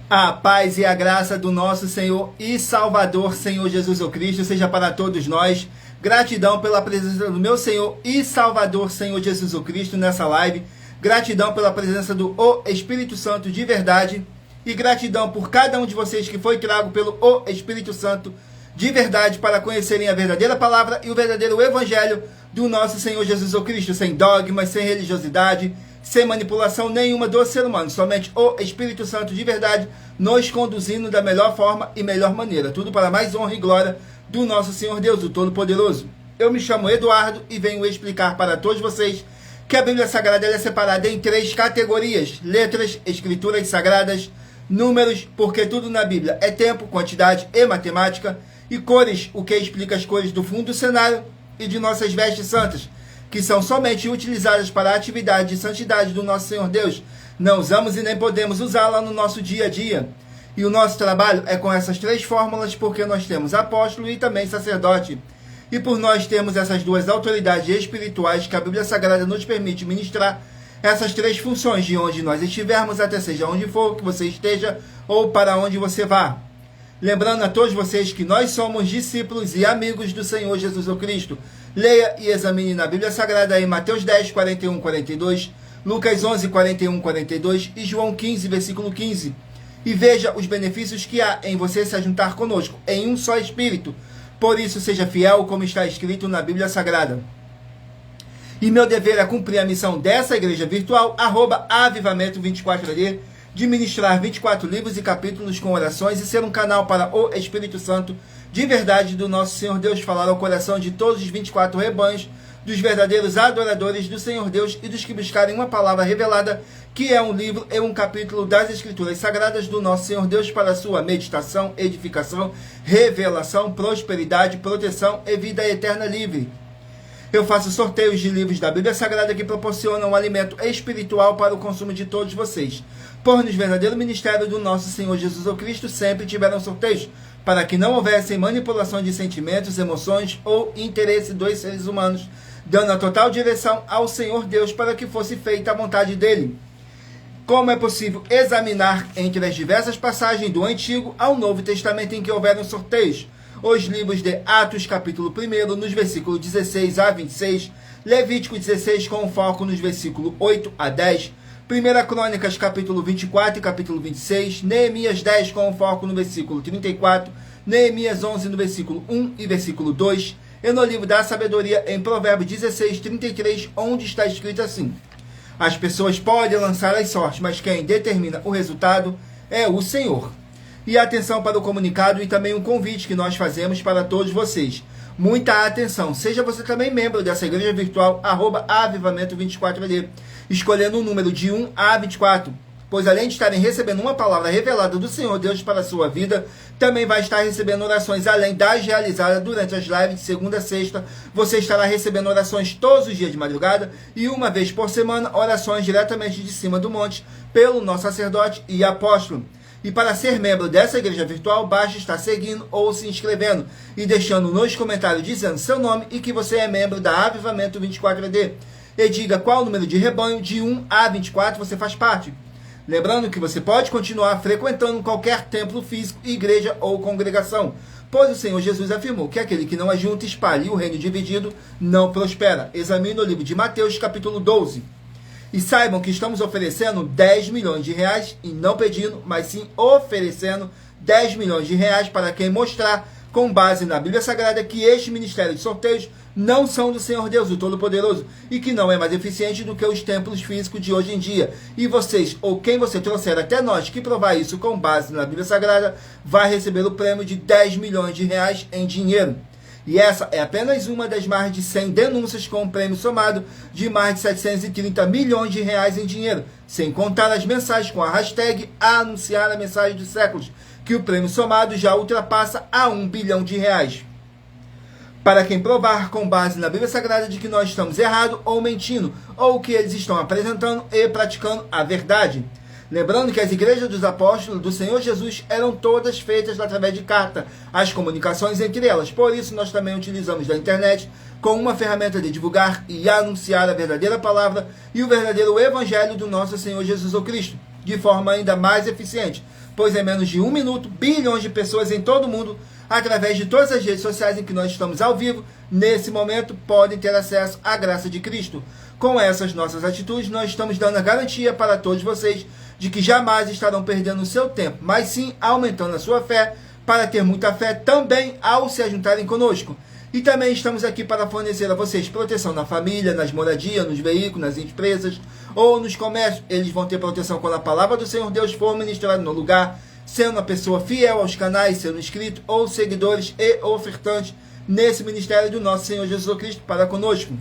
A paz e a graça do nosso Senhor e Salvador, Senhor Jesus Cristo, seja para todos nós. Gratidão pela presença do meu Senhor e Salvador, Senhor Jesus Cristo, nessa live. Gratidão pela presença do Espírito Santo de verdade. E gratidão por cada um de vocês que foi trago pelo Espírito Santo de verdade para conhecerem a verdadeira palavra e o verdadeiro evangelho do nosso Senhor Jesus Cristo, sem dogmas, sem religiosidade, sem manipulação nenhuma do ser humano, somente o Espírito Santo de verdade nos conduzindo da melhor forma e melhor maneira, tudo para mais honra e glória do nosso Senhor Deus, o Todo-Poderoso. Eu me chamo Eduardo e venho explicar para todos vocês que a Bíblia Sagrada é separada em 3 categorias: letras, escrituras sagradas, números, porque tudo na Bíblia é tempo, quantidade e matemática, e cores, o que explica as cores do fundo do cenário e de nossas vestes santas, que são somente utilizadas para a atividade de santidade do nosso Senhor Deus. Não usamos e nem podemos usá-la no nosso dia a dia. E o nosso trabalho é com essas 3 fórmulas, porque nós temos apóstolo e também sacerdote. E por nós termos essas 2 autoridades espirituais que a Bíblia Sagrada nos permite ministrar essas 3 funções de onde nós estivermos, até seja onde for que você esteja ou para onde você vá. Lembrando a todos vocês que nós somos discípulos e amigos do Senhor Jesus Cristo. Leia e examine na Bíblia Sagrada em Mateus 10, 41, 42, Lucas 11, 41, 42 e João 15, versículo 15. E veja os benefícios que há em você se ajuntar conosco em um só Espírito. Por isso, seja fiel como está escrito na Bíblia Sagrada. E meu dever é cumprir a missão dessa igreja virtual, @avivamento24AD, de ministrar 24 livros e capítulos com orações e ser um canal para o Espírito Santo de verdade do nosso Senhor Deus falar ao coração de todos os 24 rebanhos, dos verdadeiros adoradores do Senhor Deus e dos que buscarem uma palavra revelada, que é um livro e um capítulo das Escrituras Sagradas do nosso Senhor Deus para sua meditação, edificação, revelação, prosperidade, proteção e vida eterna livre. Eu faço sorteios de livros da Bíblia Sagrada que proporcionam um alimento espiritual para o consumo de todos vocês. Por nos verdadeiro ministério do nosso Senhor Jesus Cristo sempre tiveram sorteios, para que não houvesse manipulação de sentimentos, emoções ou interesse dos seres humanos, dando a total direção ao Senhor Deus para que fosse feita a vontade dele. Como é possível examinar entre as diversas passagens do Antigo ao Novo Testamento em que houveram sorteios? Os livros de Atos, capítulo 1, nos versículos 16 a 26, Levítico 16, com foco nos versículos 8 a 10, 1 Crônicas, capítulo 24 e capítulo 26, Neemias 10, com foco no versículo 34, Neemias 11, no versículo 1 e versículo 2, e no livro da sabedoria, em Provérbios 16, 33, onde está escrito assim: as pessoas podem lançar as sortes, mas quem determina o resultado é o Senhor. E atenção para o comunicado e também um convite que nós fazemos para todos vocês. Muita atenção, seja você também membro dessa igreja virtual, @avivamento24AD, escolhendo um número de 1 a 24, pois além de estarem recebendo uma palavra revelada do Senhor Deus para a sua vida, também vai estar recebendo orações além das realizadas durante as lives de segunda a sexta. Você estará recebendo orações todos os dias de madrugada e uma vez por semana, orações diretamente de cima do monte pelo nosso sacerdote e apóstolo. E para ser membro dessa igreja virtual, basta estar seguindo ou se inscrevendo e deixando nos comentários dizendo seu nome e que você é membro da Avivamento 24AD. E diga qual número de rebanho de 1 a 24 você faz parte. Lembrando que você pode continuar frequentando qualquer templo físico, igreja ou congregação, pois o Senhor Jesus afirmou que aquele que não ajunta, espalha e o reino dividido não prospera. Examine o livro de Mateus, capítulo 12. E saibam que estamos oferecendo 10 milhões de reais, e não pedindo, mas sim oferecendo 10 milhões de reais para quem mostrar, com base na Bíblia Sagrada, que este ministério de sorteios não são do Senhor Deus, o Todo-Poderoso, e que não é mais eficiente do que os templos físicos de hoje em dia. E vocês, ou quem você trouxer até nós, que provar isso com base na Bíblia Sagrada, vai receber o prêmio de 10 milhões de reais em dinheiro. E essa é apenas uma das mais de 100 denúncias com um prêmio somado de mais de 730 milhões de reais em dinheiro, sem contar as mensagens com a hashtag anunciar a mensagem dos séculos, que o prêmio somado já ultrapassa a 1 bilhão de reais. Para quem provar com base na Bíblia Sagrada de que nós estamos errados ou mentindo, ou que eles estão apresentando e praticando a verdade. Lembrando que as igrejas dos apóstolos do Senhor Jesus eram todas feitas através de carta, as comunicações entre elas. Por isso, nós também utilizamos da internet com uma ferramenta de divulgar e anunciar a verdadeira palavra e o verdadeiro evangelho do nosso Senhor Jesus Cristo, de forma ainda mais eficiente, pois em menos de 1 minuto, bilhões de pessoas em todo o mundo, através de todas as redes sociais em que nós estamos ao vivo, nesse momento, podem ter acesso à graça de Cristo. Com essas nossas atitudes, nós estamos dando a garantia para todos vocês de que jamais estarão perdendo o seu tempo, mas sim aumentando a sua fé, para ter muita fé também ao se juntarem conosco. E também estamos aqui para fornecer a vocês proteção na família, nas moradias, nos veículos, nas empresas ou nos comércios. Eles vão ter proteção quando a palavra do Senhor Deus for ministrada no lugar, sendo uma pessoa fiel aos canais, sendo inscrito ou seguidores e ofertantes nesse ministério do nosso Senhor Jesus Cristo para conosco.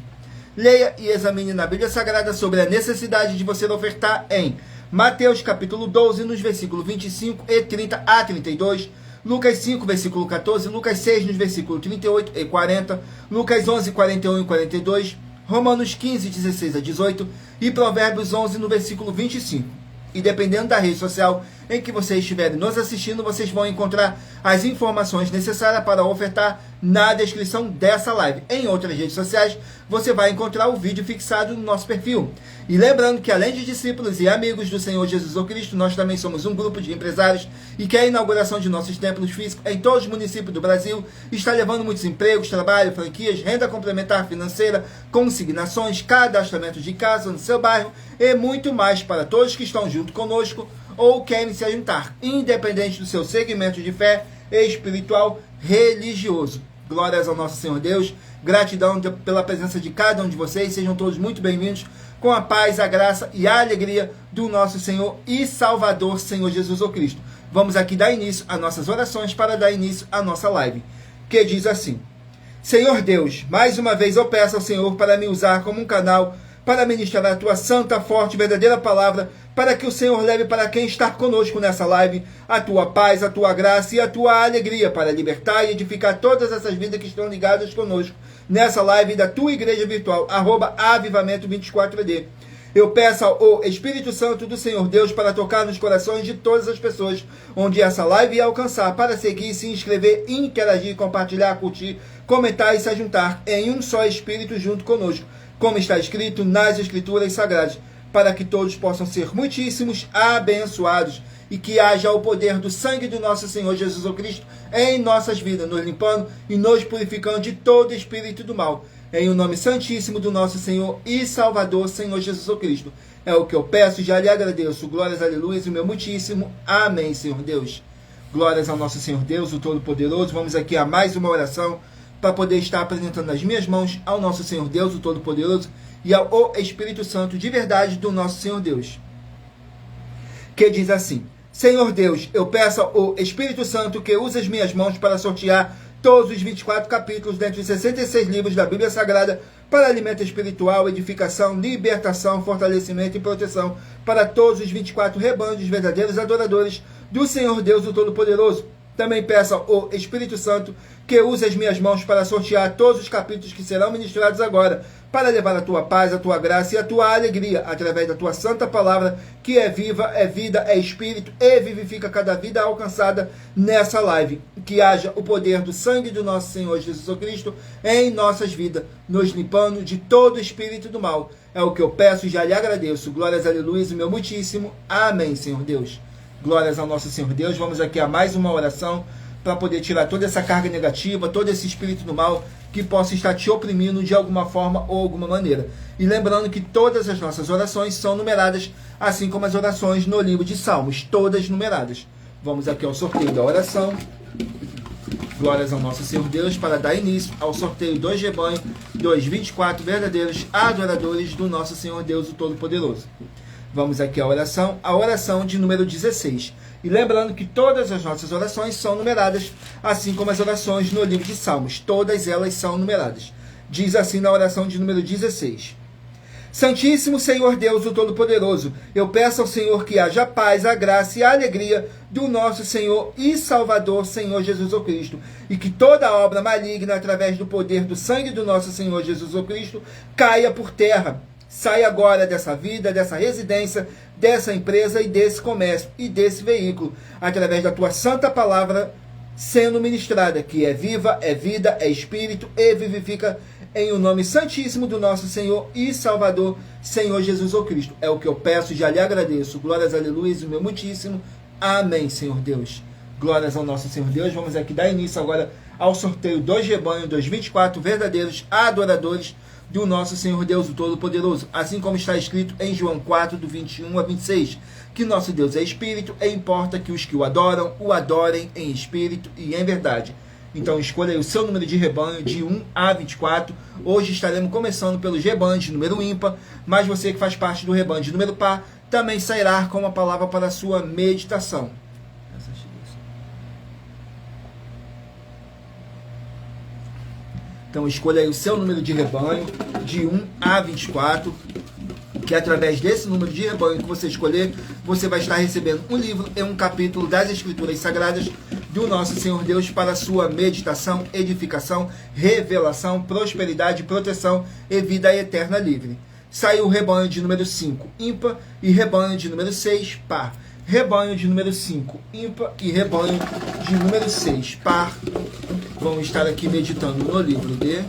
Leia e examine na Bíblia Sagrada sobre a necessidade de você ofertar em Mateus capítulo 12, nos versículos 25 e 30 a 32, Lucas 5, versículo 14, Lucas 6, nos versículos 38 e 40, Lucas 11, 41 e 42, Romanos 15, 16 a 18 e Provérbios 11, no versículo 25. E dependendo da rede social em que vocês estiverem nos assistindo, vocês vão encontrar as informações necessárias para ofertar na descrição dessa live. Em outras redes sociais, você vai encontrar o vídeo fixado no nosso perfil. E lembrando que além de discípulos e amigos do Senhor Jesus Cristo, nós também somos um grupo de empresários e que a inauguração de nossos templos físicos em todos os municípios do Brasil está levando muitos empregos, trabalho, franquias, renda complementar financeira, consignações, cadastramento de casa no seu bairro e muito mais para todos que estão junto conosco ou querem se juntar, independente do seu segmento de fé espiritual, religioso. Glórias ao nosso Senhor Deus, gratidão pela presença de cada um de vocês, sejam todos muito bem-vindos, com a paz, a graça e a alegria do nosso Senhor e Salvador, Senhor Jesus Cristo. Vamos aqui dar início às nossas orações para dar início à nossa live, que diz assim: Senhor Deus, mais uma vez eu peço ao Senhor para me usar como um canal para ministrar a tua santa, forte e verdadeira palavra, para que o Senhor leve para quem está conosco nessa live a tua paz, a tua graça e a tua alegria, para libertar e edificar todas essas vidas que estão ligadas conosco nessa live da tua igreja virtual, @avivamento24ED. Eu peço ao Espírito Santo do Senhor Deus para tocar nos corações de todas as pessoas onde essa live ia alcançar, para seguir, se inscrever, interagir, compartilhar, curtir, comentar e se juntar em um só Espírito junto conosco, como está escrito nas Escrituras Sagradas, para que todos possam ser muitíssimos abençoados e que haja o poder do sangue do nosso Senhor Jesus Cristo em nossas vidas, nos limpando e nos purificando de todo espírito do mal. Em o nome santíssimo do nosso Senhor e Salvador, Senhor Jesus Cristo. É o que eu peço e já lhe agradeço. Glórias, aleluia, e o meu muitíssimo amém, Senhor Deus. Glórias ao nosso Senhor Deus, o Todo-Poderoso. Vamos aqui a mais uma oração para poder estar apresentando nas minhas mãos ao nosso Senhor Deus, o Todo-Poderoso, e ao Espírito Santo de verdade do nosso Senhor Deus, que diz assim: Senhor Deus, eu peço ao Espírito Santo que use as minhas mãos para sortear todos os 24 capítulos dentre os 66 livros da Bíblia Sagrada para alimento espiritual, edificação, libertação, fortalecimento e proteção para todos os 24 rebanhos dos verdadeiros adoradores do Senhor Deus, o Todo-Poderoso. Também peço ao Espírito Santo que use as minhas mãos para sortear todos os capítulos que serão ministrados agora, para levar a tua paz, a tua graça e a tua alegria, através da tua santa palavra, que é viva, é vida, é espírito e vivifica cada vida alcançada nessa live. Que haja o poder do sangue do nosso Senhor Jesus Cristo em nossas vidas, nos limpando de todo espírito do mal. É o que eu peço e já lhe agradeço. Glórias, aleluia, e meu muitíssimo amém, Senhor Deus. Glórias ao nosso Senhor Deus. Vamos aqui a mais uma oração para poder tirar toda essa carga negativa, todo esse espírito do mal que possa estar te oprimindo de alguma forma ou alguma maneira. E lembrando que todas as nossas orações são numeradas, assim como as orações no livro de Salmos, todas numeradas. Vamos aqui ao sorteio da oração. Glórias ao nosso Senhor Deus, para dar início ao sorteio dos rebanhos, dos 24 verdadeiros adoradores do nosso Senhor Deus, o Todo-Poderoso. Vamos aqui à oração, a oração de número 16. E lembrando que todas as nossas orações são numeradas, assim como as orações no livro de Salmos. Todas elas são numeradas. Diz assim na oração de número 16. Santíssimo Senhor Deus, o Todo-Poderoso, eu peço ao Senhor que haja a paz, a graça e a alegria do nosso Senhor e Salvador, Senhor Jesus Cristo, e que toda obra maligna, através do poder do sangue do nosso Senhor Jesus Cristo, caia por terra. Saia agora dessa vida, dessa residência, dessa empresa e desse comércio e desse veículo, através da tua santa palavra sendo ministrada, que é viva, é vida, é espírito e vivifica em o nome santíssimo do nosso Senhor e Salvador, Senhor Jesus ou Cristo. É o que eu peço, já lhe agradeço. Glórias, aleluia, o meu muitíssimo. Amém, Senhor Deus. Glórias ao nosso Senhor Deus. Vamos aqui dar início agora ao sorteio dos rebanhos dos 24 verdadeiros adoradores do nosso Senhor Deus, o Todo-Poderoso. Assim como está escrito em João 4, do 21 a 26, que nosso Deus é Espírito e importa que os que o adoram, o adorem em Espírito e em verdade. Então escolha aí o seu número de rebanho de 1 a 24. Hoje estaremos começando pelos rebanhos de número ímpar, mas você que faz parte do rebanho de número par, também sairá com uma palavra para a sua meditação. Então escolha aí o seu número de rebanho de 1 a 24, que através desse número de rebanho que você escolher, você vai estar recebendo um livro e um capítulo das Escrituras Sagradas do nosso Senhor Deus para a sua meditação, edificação, revelação, prosperidade, proteção e vida eterna livre. Saiu o rebanho de número 5, ímpar, e rebanho de número 6, par. Rebanho de número 5, ímpar, e rebanho de número 6, par. Vamos estar aqui meditando no livro de...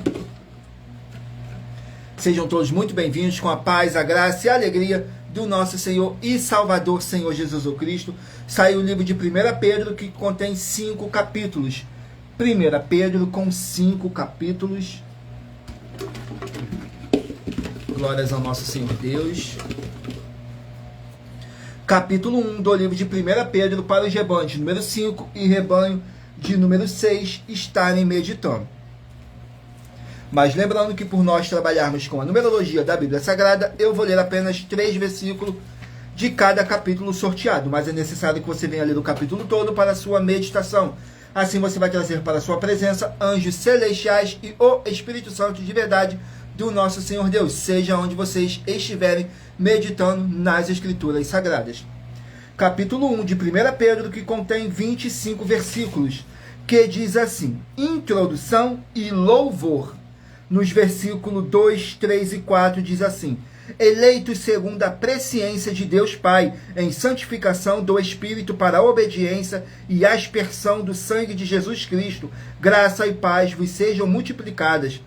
Sejam todos muito bem-vindos com a paz, a graça e a alegria do nosso Senhor e Salvador, Senhor Jesus o Cristo. Saiu o livro de 1 Pedro, que contém 5 capítulos. 1 Pedro com 5 capítulos. Glórias ao nosso Senhor Deus. Capítulo 1 do livro de 1 Pedro para os rebanhos de número 5 e rebanho de número 6 estarem meditando. Mas lembrando que por nós trabalharmos com a numerologia da Bíblia Sagrada, eu vou ler apenas 3 versículos de cada capítulo sorteado, mas é necessário que você venha ler o capítulo todo para a sua meditação. Assim você vai trazer para a sua presença anjos celestiais e o Espírito Santo de verdade do nosso Senhor Deus, seja onde vocês estiverem meditando nas Escrituras Sagradas. Capítulo 1 de 1 Pedro, que contém 25 versículos, que diz assim: introdução e louvor. Nos versículos 2, 3 e 4 diz assim: eleitos segundo a presciência de Deus Pai, em santificação do Espírito para a obediência e aspersão do sangue de Jesus Cristo, graça e paz vos sejam multiplicadas.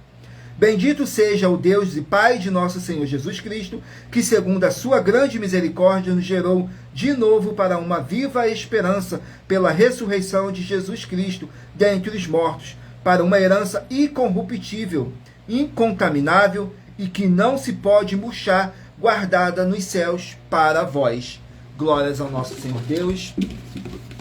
Bendito seja o Deus e Pai de nosso Senhor Jesus Cristo, que segundo a sua grande misericórdia nos gerou de novo para uma viva esperança pela ressurreição de Jesus Cristo dentre os mortos, para uma herança incorruptível, incontaminável e que não se pode murchar, guardada nos céus para vós. Glórias ao nosso Senhor Deus.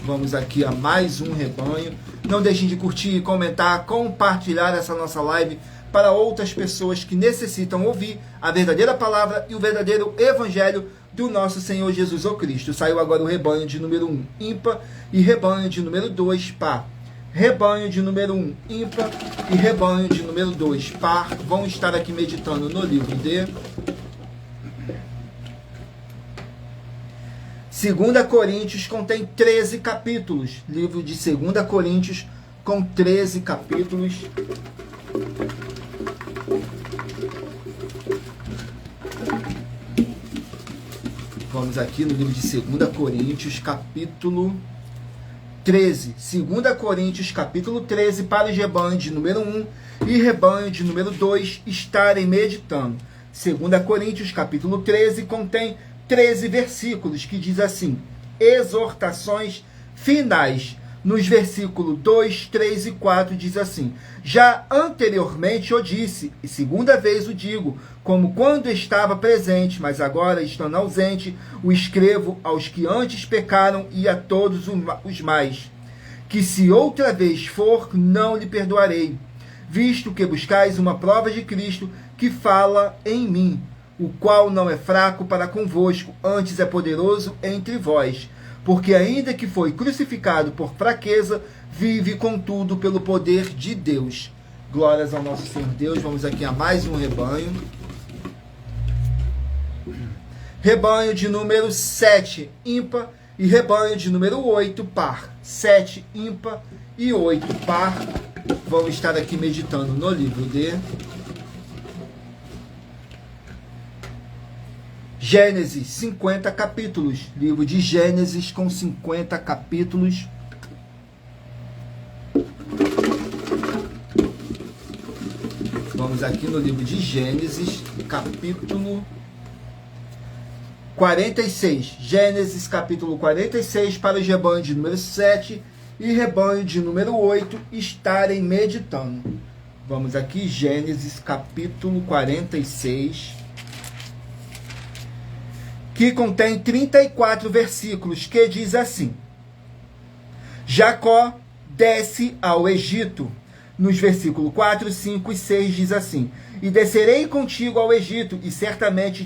Vamos aqui a mais um rebanho. Não deixem de curtir, comentar, compartilhar essa nossa live para outras pessoas que necessitam ouvir a verdadeira palavra e o verdadeiro evangelho do nosso Senhor Jesus o Cristo. Saiu agora o rebanho de número 1, ímpar, e rebanho de número 2, par. Rebanho de número 1, ímpar, e rebanho de número 2, par. Vão estar aqui meditando no livro de 2 Coríntios, contém 13 capítulos. Livro de 2 Coríntios com 13 capítulos. Vamos aqui no livro de 2 Coríntios, capítulo 13. 2 Coríntios, capítulo 13, para os rebanhos de número 1 e rebanho de número 2 estarem meditando. 2 Coríntios, capítulo 13, contém 13 versículos, que diz assim: exortações finais. Nos versículos 2, 3 e 4 diz assim: já anteriormente eu disse, e segunda vez o digo, como quando estava presente, mas agora estando ausente, o escrevo aos que antes pecaram e a todos os mais, que se outra vez for, não lhe perdoarei, visto que buscais uma prova de Cristo que fala em mim, o qual não é fraco para convosco, antes é poderoso entre vós. Porque ainda que foi crucificado por fraqueza, vive contudo pelo poder de Deus. Glórias ao nosso Senhor Deus. Vamos aqui a mais um rebanho. Rebanho de número 7, ímpar, e rebanho de número 8, par. 7, ímpar, e 8, par. Vamos estar aqui meditando no livro de Gênesis, 50 capítulos. Livro de Gênesis com 50 capítulos. Vamos Vamos aqui no livro de Gênesis, capítulo 46. Gênesis, capítulo 46, para os rebanhos de número 7 e rebanho de número 8 estarem meditando. Vamos aqui, Gênesis, capítulo 46, que contém 34 versículos, que diz assim: Jacó desce ao Egito. Nos versículos 4, 5 e 6 diz assim: E descerei contigo ao Egito, e certamente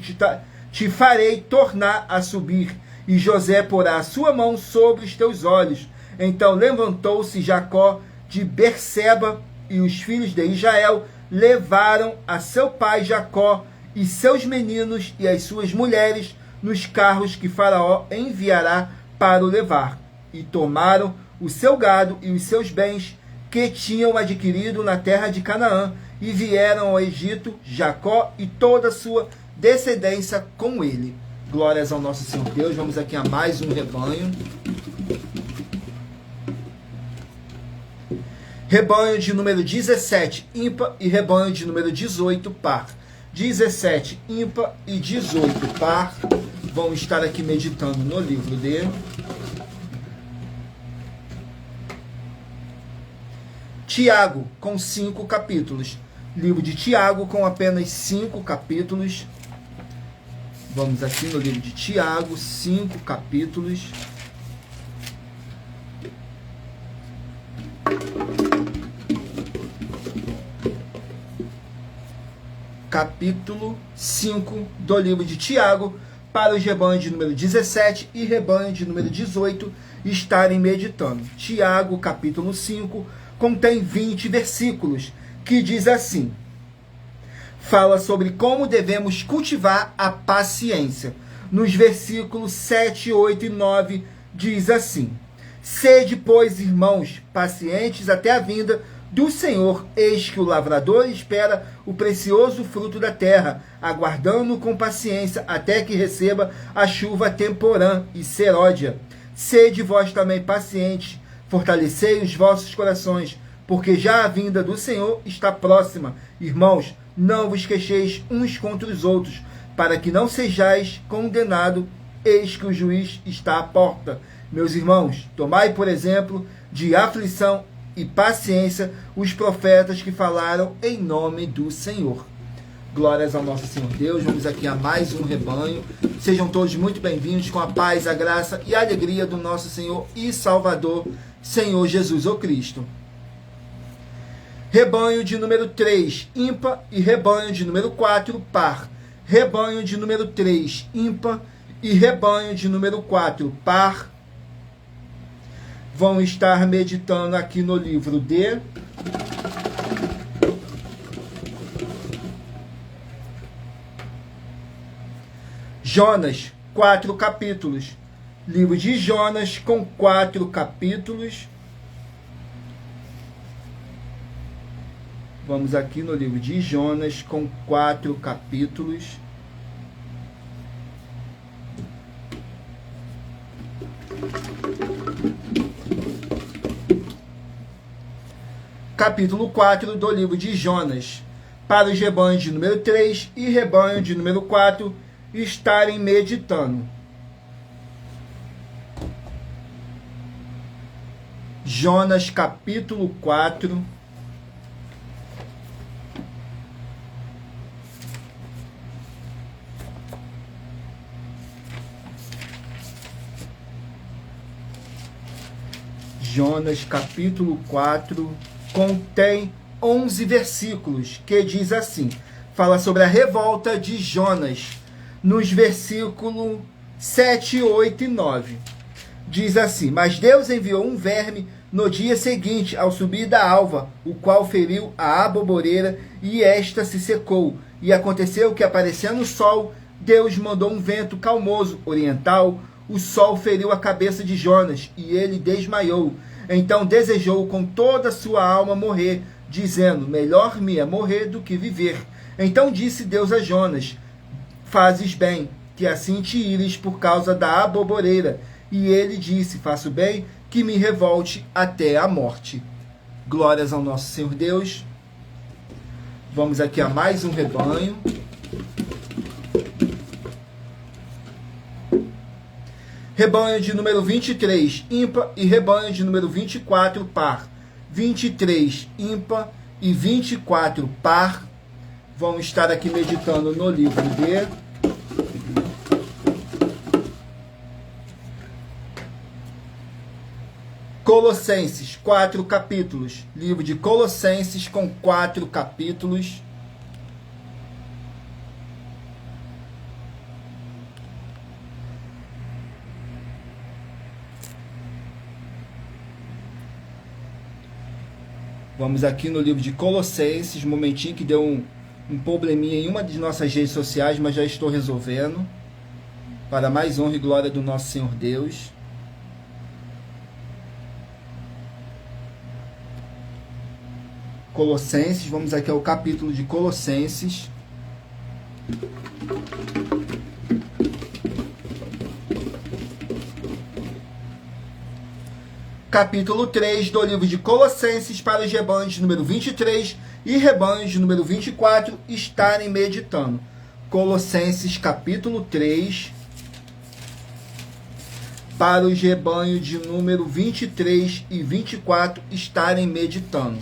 te farei tornar a subir, e José porá a sua mão sobre os teus olhos. Então levantou-se Jacó de Berseba, e os filhos de Israel levaram a seu pai Jacó e seus meninos e as suas mulheres nos carros que Faraó enviará para o levar. E tomaram o seu gado e os seus bens que tinham adquirido na terra de Canaã, e vieram ao Egito, Jacó e toda a sua descendência com ele. Glórias ao nosso Senhor Deus. Vamos aqui a mais um rebanho. Rebanho de número 17, ímpar, e rebanho de número 18, par. 17, ímpar, e 18, par. Vamos estar aqui meditando no livro de Tiago, com 5 capítulos. Livro de Tiago, com apenas 5 capítulos. Vamos aqui no livro de Tiago, 5 capítulos. Capítulo 5 do livro de Tiago, para os rebanhos de número 17 e rebanho de número 18 estarem meditando. Tiago, capítulo 5, contém 20 versículos, que diz assim: fala sobre como devemos cultivar a paciência. Nos versículos 7, 8 e 9 diz assim: Sede, pois, irmãos, pacientes até a vinda do Senhor, eis que o lavrador espera o precioso fruto da terra, aguardando com paciência até que receba a chuva temporã e seródia. Sede vós também pacientes, fortalecei os vossos corações, porque já a vinda do Senhor está próxima. Irmãos, não vos queixeis uns contra os outros, para que não sejais condenados, eis que o juiz está à porta. Meus irmãos, tomai, por exemplo, de aflição e paciência os profetas que falaram em nome do Senhor. Glórias ao nosso Senhor Deus. Vamos aqui a mais um rebanho. Sejam todos muito bem-vindos, com a paz, a graça e a alegria do nosso Senhor e Salvador, Senhor Jesus o Cristo. Rebanho de número 3, ímpar, e rebanho de número 4, par. Rebanho de número 3, ímpar, e rebanho de número 4, par. Vão estar meditando aqui no livro de Jonas, 4 capítulos. Livro de Jonas, com 4 capítulos. Vamos aqui no livro de Jonas, com 4 capítulos. Capítulo 4 do livro de Jonas, para os rebanhos de número 3 e rebanho de número 4 estarem meditando. Jonas, capítulo 4. Jonas, capítulo 4, contém 11 versículos, que diz assim, fala sobre a revolta de Jonas, nos versículos 7, 8 e 9. Diz assim: Mas Deus enviou um verme no dia seguinte, ao subir da alva, o qual feriu a aboboreira, e esta se secou. E aconteceu que, aparecendo o sol, Deus mandou um vento calmoso, oriental. O sol feriu a cabeça de Jonas, e ele desmaiou. Então desejou com toda a sua alma morrer, dizendo: melhor me é morrer do que viver. Então disse Deus a Jonas: fazes bem, que assim te ires por causa da aboboreira. E ele disse: faço bem, que me revolte até a morte. Glórias ao nosso Senhor Deus. Vamos aqui a mais um rebanho. Rebanho de número 23, ímpar, e rebanho de número 24, par. 23, ímpar, e 24, par. Vamos estar aqui meditando no livro de Colossenses, 4 capítulos. Livro de Colossenses com 4 capítulos. Vamos aqui no livro de Colossenses, um momentinho que deu um probleminha em uma de nossas redes sociais, mas já estou resolvendo. Para mais honra e glória do nosso Senhor Deus. Colossenses, vamos aqui ao capítulo de Colossenses. Capítulo 3 do livro de Colossenses, para os rebanhos de número 23 e rebanhos de número 24 estarem meditando. Colossenses capítulo 3, para os rebanhos de número 23 e 24 estarem meditando.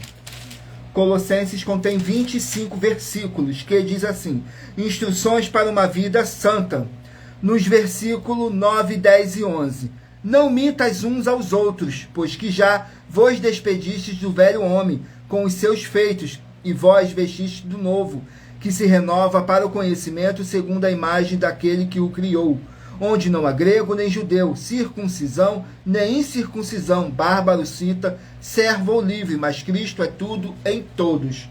Colossenses contém 25 versículos, que diz assim: instruções para uma vida santa. Nos versículos 9, 10 e 11. Não mitas uns aos outros, pois que já vos despedistes do velho homem com os seus feitos, e vós vestistes do novo, que se renova para o conhecimento segundo a imagem daquele que o criou, onde não há grego nem judeu, circuncisão nem incircuncisão, bárbaro, cita, servo ou livre, mas Cristo é tudo em todos.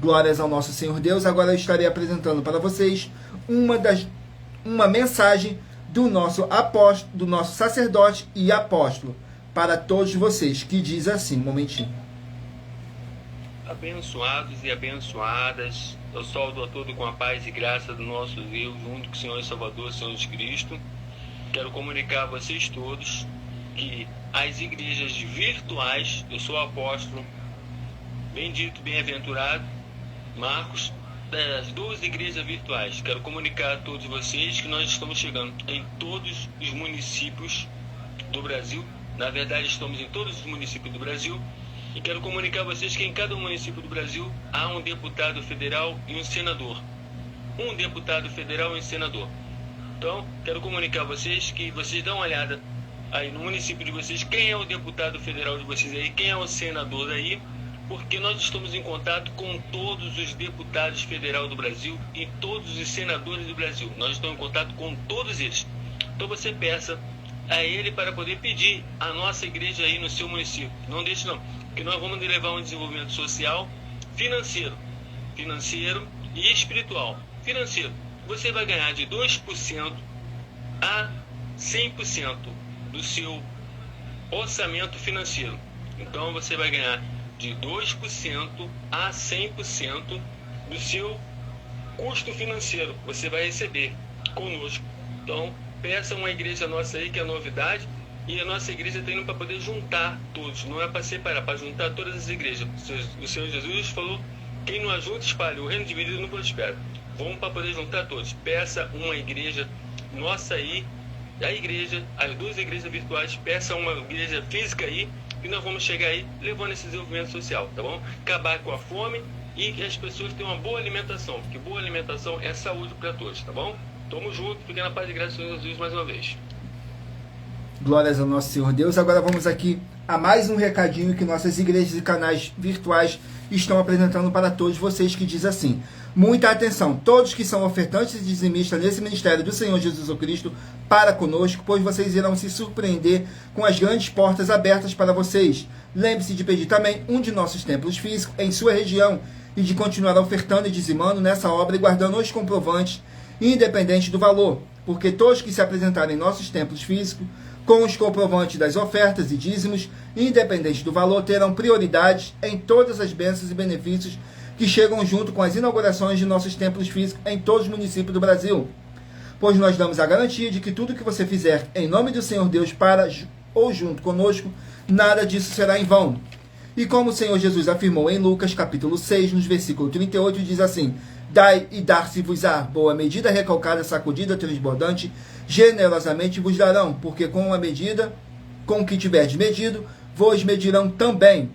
Glórias ao nosso Senhor Deus. Agora eu estarei apresentando para vocês uma mensagem do nosso apóstolo, do nosso sacerdote e apóstolo, para todos vocês, que diz assim, um momentinho. Abençoados e abençoadas, eu saúdo a todos com a paz e graça do nosso Deus, único Senhor e Salvador, Senhor Jesus Cristo. Quero comunicar a vocês todos que as igrejas virtuais, eu sou apóstolo, bendito, bem-aventurado, Marcos, das 12 igrejas virtuais. Quero comunicar a todos vocês que nós estamos chegando em todos os municípios do Brasil. Na verdade, estamos em todos os municípios do Brasil. E quero comunicar a vocês que em cada município do Brasil há um deputado federal e um senador. Um deputado federal e um senador. Então, quero comunicar a vocês que vocês dão uma olhada aí no município de vocês, quem é o deputado federal de vocês aí, quem é o senador aí, porque nós estamos em contato com todos os deputados federais do Brasil e todos os senadores do Brasil. Nós estamos em contato com todos eles. Então você peça a ele para poder pedir a nossa igreja aí no seu município. Não deixe não, porque nós vamos levar um desenvolvimento social, financeiro e espiritual. Financeiro, você vai ganhar de 2% a 100% do seu orçamento financeiro. Então você vai ganhar de 2% a 100% do seu custo financeiro. Você vai receber conosco. Então, peça uma igreja nossa aí, que é novidade, e a nossa igreja está indo para poder juntar todos, não é para separar, para juntar todas as igrejas. O Senhor Jesus falou, quem não ajunta, espalha, o reino dividido não prospera. Vamos para poder juntar todos. Peça uma igreja nossa aí, a igreja, as 2 igrejas virtuais, peça uma igreja física aí, e nós vamos chegar aí levando esse desenvolvimento social, tá bom? Acabar com a fome e que as pessoas tenham uma boa alimentação, porque boa alimentação é saúde para todos, tá bom? Tamo junto, fiquem na paz e graça do Senhor Jesus mais uma vez. Glórias ao nosso Senhor Deus. Agora vamos aqui a mais um recadinho que nossas igrejas e canais virtuais estão apresentando para todos vocês, que diz assim: muita atenção, todos que são ofertantes e dizimistas nesse ministério do Senhor Jesus Cristo para conosco, pois vocês irão se surpreender com as grandes portas abertas para vocês. Lembre-se de pedir também um de nossos templos físicos em sua região e de continuar ofertando e dizimando nessa obra e guardando os comprovantes, independente do valor, porque todos que se apresentarem em nossos templos físicos com os comprovantes das ofertas e dízimos, independente do valor, terão prioridade em todas as bênçãos e benefícios que chegam junto com as inaugurações de nossos templos físicos em todos os municípios do Brasil. Pois nós damos a garantia de que tudo que você fizer em nome do Senhor Deus para ou junto conosco, nada disso será em vão. E como o Senhor Jesus afirmou em Lucas, capítulo 6, nos versículo 38, diz assim: dai e dar-se-vos-á, boa medida, recalcada, sacudida, transbordante, generosamente vos darão, porque com a medida com que tiverdes medido, vos medirão também.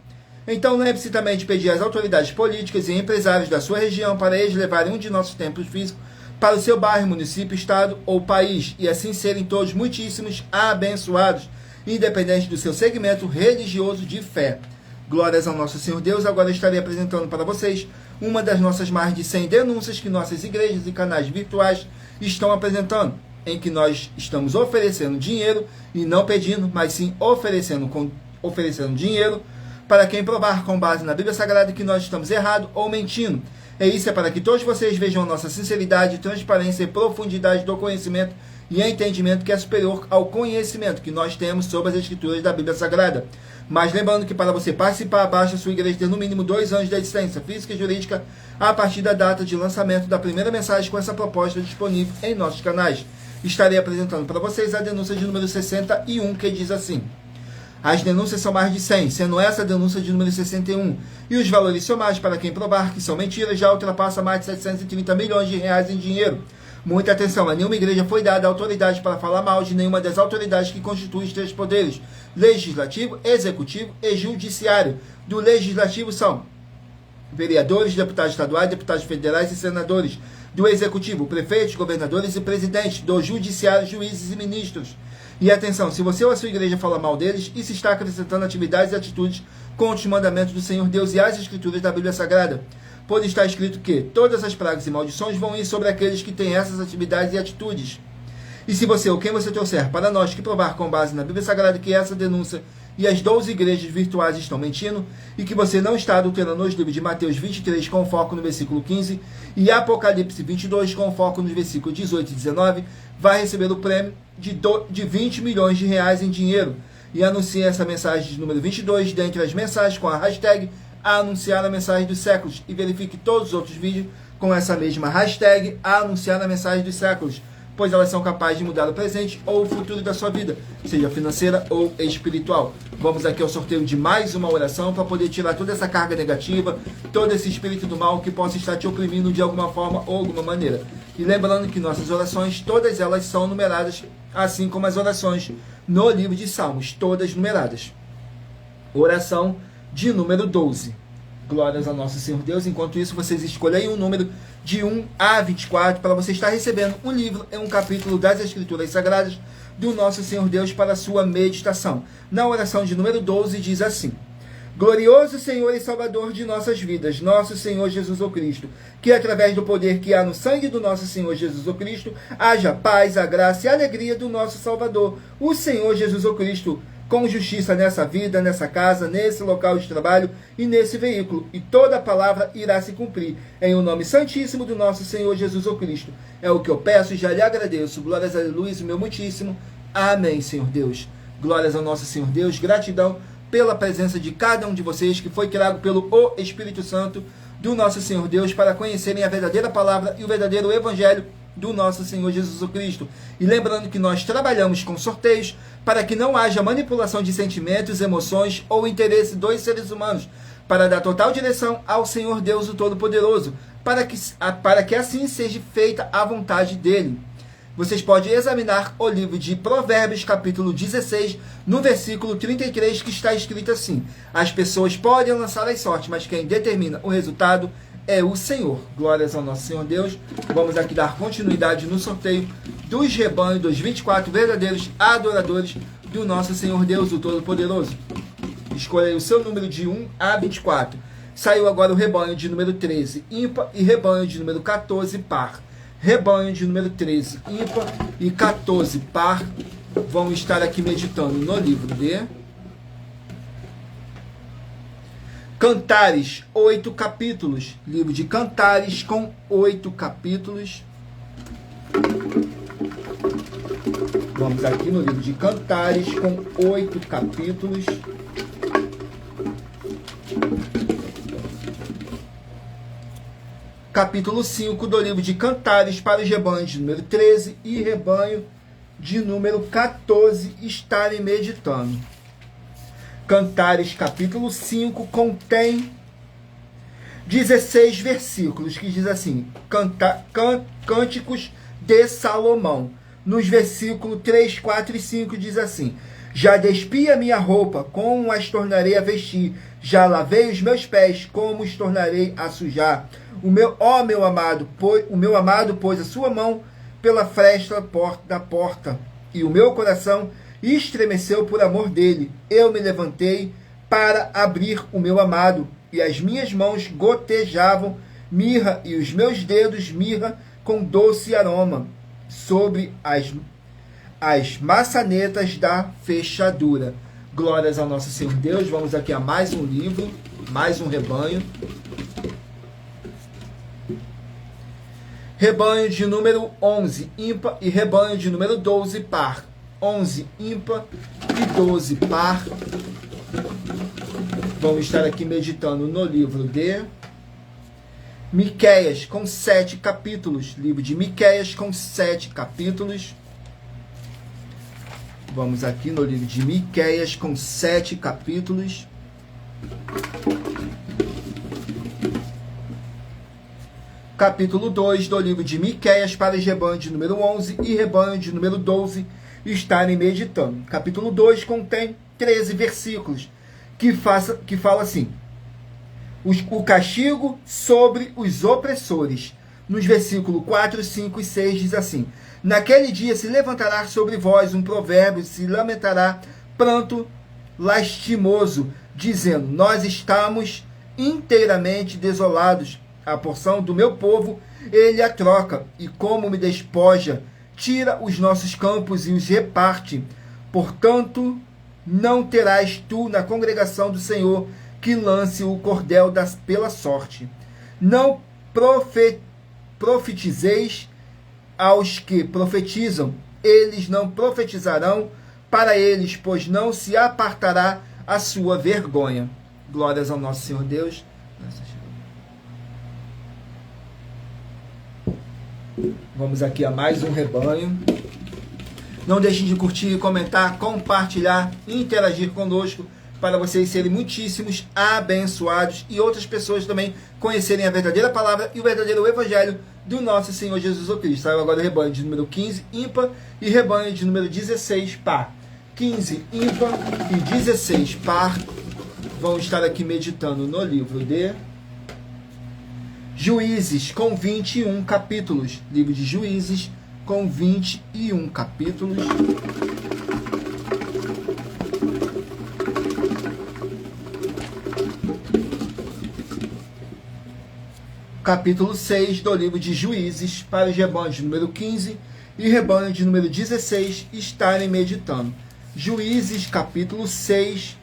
Então lembre-se também de pedir às autoridades políticas e empresários da sua região para eles levarem um de nossos templos físicos para o seu bairro, município, estado ou país, e assim serem todos muitíssimos abençoados, independente do seu segmento religioso de fé. Glórias ao nosso Senhor Deus. Agora estarei apresentando para vocês uma das nossas mais de 100 denúncias que nossas igrejas e canais virtuais estão apresentando, em que nós estamos oferecendo dinheiro, e não pedindo, mas sim oferecendo dinheiro, para quem provar com base na Bíblia Sagrada que nós estamos errados ou mentindo. E isso é para que todos vocês vejam nossa sinceridade, transparência e profundidade do conhecimento e entendimento que é superior ao conhecimento que nós temos sobre as Escrituras da Bíblia Sagrada. Mas lembrando que para você participar, basta a sua igreja ter no mínimo 2 anos de existência física e jurídica a partir da data de lançamento da primeira mensagem com essa proposta disponível em nossos canais. Estarei apresentando para vocês a denúncia de número 61, que diz assim: as denúncias são mais de 100, sendo essa a denúncia de número 61, e os valores somados para quem provar que são mentiras já ultrapassa mais de 730 milhões de reais em dinheiro. Muita atenção, a nenhuma igreja foi dada autoridade para falar mal de nenhuma das autoridades que constituem os 3 poderes: legislativo, executivo e judiciário. Do legislativo são vereadores, deputados estaduais, deputados federais e senadores. Do executivo, prefeitos, governadores e presidentes. Do judiciário, juízes e ministros. E atenção, se você ou a sua igreja fala mal deles, isso está acrescentando atividades e atitudes contra os mandamentos do Senhor Deus e as Escrituras da Bíblia Sagrada. Pois está escrito que todas as pragas e maldições vão ir sobre aqueles que têm essas atividades e atitudes. E se você ou quem você trouxer para nós que provar com base na Bíblia Sagrada que essa denúncia e as 12 igrejas virtuais estão mentindo, e que você não está adulterando os livros de Mateus 23 com foco no versículo 15 e Apocalipse 22 com foco nos versículos 18 e 19, vai receber o prêmio de 20 milhões de reais em dinheiro. E anuncie essa mensagem de número 22 dentre as mensagens com a hashtag anunciar a mensagem dos séculos, e verifique todos os outros vídeos com essa mesma hashtag anunciar a mensagem dos séculos, pois elas são capazes de mudar o presente ou o futuro da sua vida, seja financeira ou espiritual. Vamos aqui ao sorteio de mais uma oração para poder tirar toda essa carga negativa, todo esse espírito do mal que possa estar te oprimindo de alguma forma ou alguma maneira. E lembrando que nossas orações, todas elas são numeradas, assim como as orações no livro de Salmos, todas numeradas. Oração de número 12. Glórias ao nosso Senhor Deus. Enquanto isso, vocês escolhem um número de 1 a 24 para você estar recebendo um livro e um capítulo das Escrituras Sagradas do nosso Senhor Deus para a sua meditação. Na oração de número 12 diz assim: glorioso Senhor e Salvador de nossas vidas, nosso Senhor Jesus o Cristo, que através do poder que há no sangue do nosso Senhor Jesus o Cristo, haja paz, a graça e a alegria do nosso Salvador, o Senhor Jesus o Cristo, com justiça nessa vida, nessa casa, nesse local de trabalho e nesse veículo, e toda a palavra irá se cumprir, em o nome santíssimo do nosso Senhor Jesus o Cristo. É o que eu peço e já lhe agradeço. Glórias a Deus, meu muitíssimo. Amém, Senhor Deus. Glórias ao nosso Senhor Deus. Gratidão pela presença de cada um de vocês que foi criado pelo Espírito Santo do nosso Senhor Deus para conhecerem a verdadeira palavra e o verdadeiro evangelho do nosso Senhor Jesus Cristo. E lembrando que nós trabalhamos com sorteios para que não haja manipulação de sentimentos, emoções ou interesse dos seres humanos, para dar total direção ao Senhor Deus o Todo-Poderoso, para que assim seja feita a vontade dele. Vocês podem examinar o livro de Provérbios, capítulo 16, no versículo 33, que está escrito assim: as pessoas podem lançar as sortes, mas quem determina o resultado é o Senhor. Glórias ao nosso Senhor Deus. Vamos aqui dar continuidade no sorteio dos rebanhos dos 24 verdadeiros adoradores do nosso Senhor Deus, o Todo-Poderoso. Escolha aí o seu número de 1 a 24. Saiu agora o rebanho de número 13, ímpar, e rebanho de número 14, par. Rebanho de número 13, ímpar, e 14, par. Vão estar aqui meditando no livro de Cantares, 8 capítulos. Livro de Cantares com 8 capítulos. Vamos aqui no livro de Cantares com 8 capítulos. Capítulo 5 do livro de Cantares para os rebanhos de número 13 e rebanho de número 14 estarem meditando. Cantares, capítulo 5, contém 16 versículos, que diz assim, Cânticos de Salomão. Nos versículos 3, 4 e 5 diz assim, já despi a minha roupa, como as tornarei a vestir, já lavei os meus pés, como os tornarei a sujar. O meu amado pôs a sua mão pela fresta da porta, e o meu coração estremeceu por amor dele. Eu me levantei para abrir o meu amado, e as minhas mãos gotejavam mirra, e os meus dedos mirra com doce aroma, sobre as maçanetas da fechadura. Glórias ao nosso Senhor Deus. Vamos aqui a mais um livro, mais um rebanho. Rebanho de número 11, ímpar, e rebanho de número 12, par. 11, ímpar, e 12, par. Vamos estar aqui meditando no livro de Miqueias, com 7 capítulos. Livro de Miqueias, com 7 capítulos. Vamos aqui no livro de Miqueias, com 7 capítulos. Capítulo 2 do livro de Miqueias, para os rebanhos de número 11 e rebanho de número 12 estarem meditando. Capítulo 2 contém 13 versículos, que fala assim, o castigo sobre os opressores. Nos versículos 4, 5 e 6 diz assim, naquele dia se levantará sobre vós um provérbio, se lamentará pranto lastimoso, dizendo, nós estamos inteiramente desolados, a porção do meu povo ele a troca, e como me despoja, tira os nossos campos e os reparte. Portanto, não terás tu na congregação do Senhor que lance o cordel pela sorte. Não profetizeis aos que profetizam, eles não profetizarão para eles, pois não se apartará a sua vergonha. Glórias ao nosso Senhor Deus. Vamos aqui a mais um rebanho. Não deixem de curtir, comentar, compartilhar, interagir conosco, para vocês serem muitíssimos abençoados e outras pessoas também conhecerem a verdadeira palavra e o verdadeiro evangelho do nosso Senhor Jesus Cristo. Saiu agora o rebanho de número 15, ímpar, e rebanho de número 16, par. 15, ímpar e 16, par. Vamos estar aqui meditando no livro de Juízes, com 21 capítulos. Livro de Juízes, com 21 capítulos. Capítulo 6 do livro de Juízes, para os rebanhos de número 15 e rebanho de número 16 estarem meditando. Juízes, capítulo 6,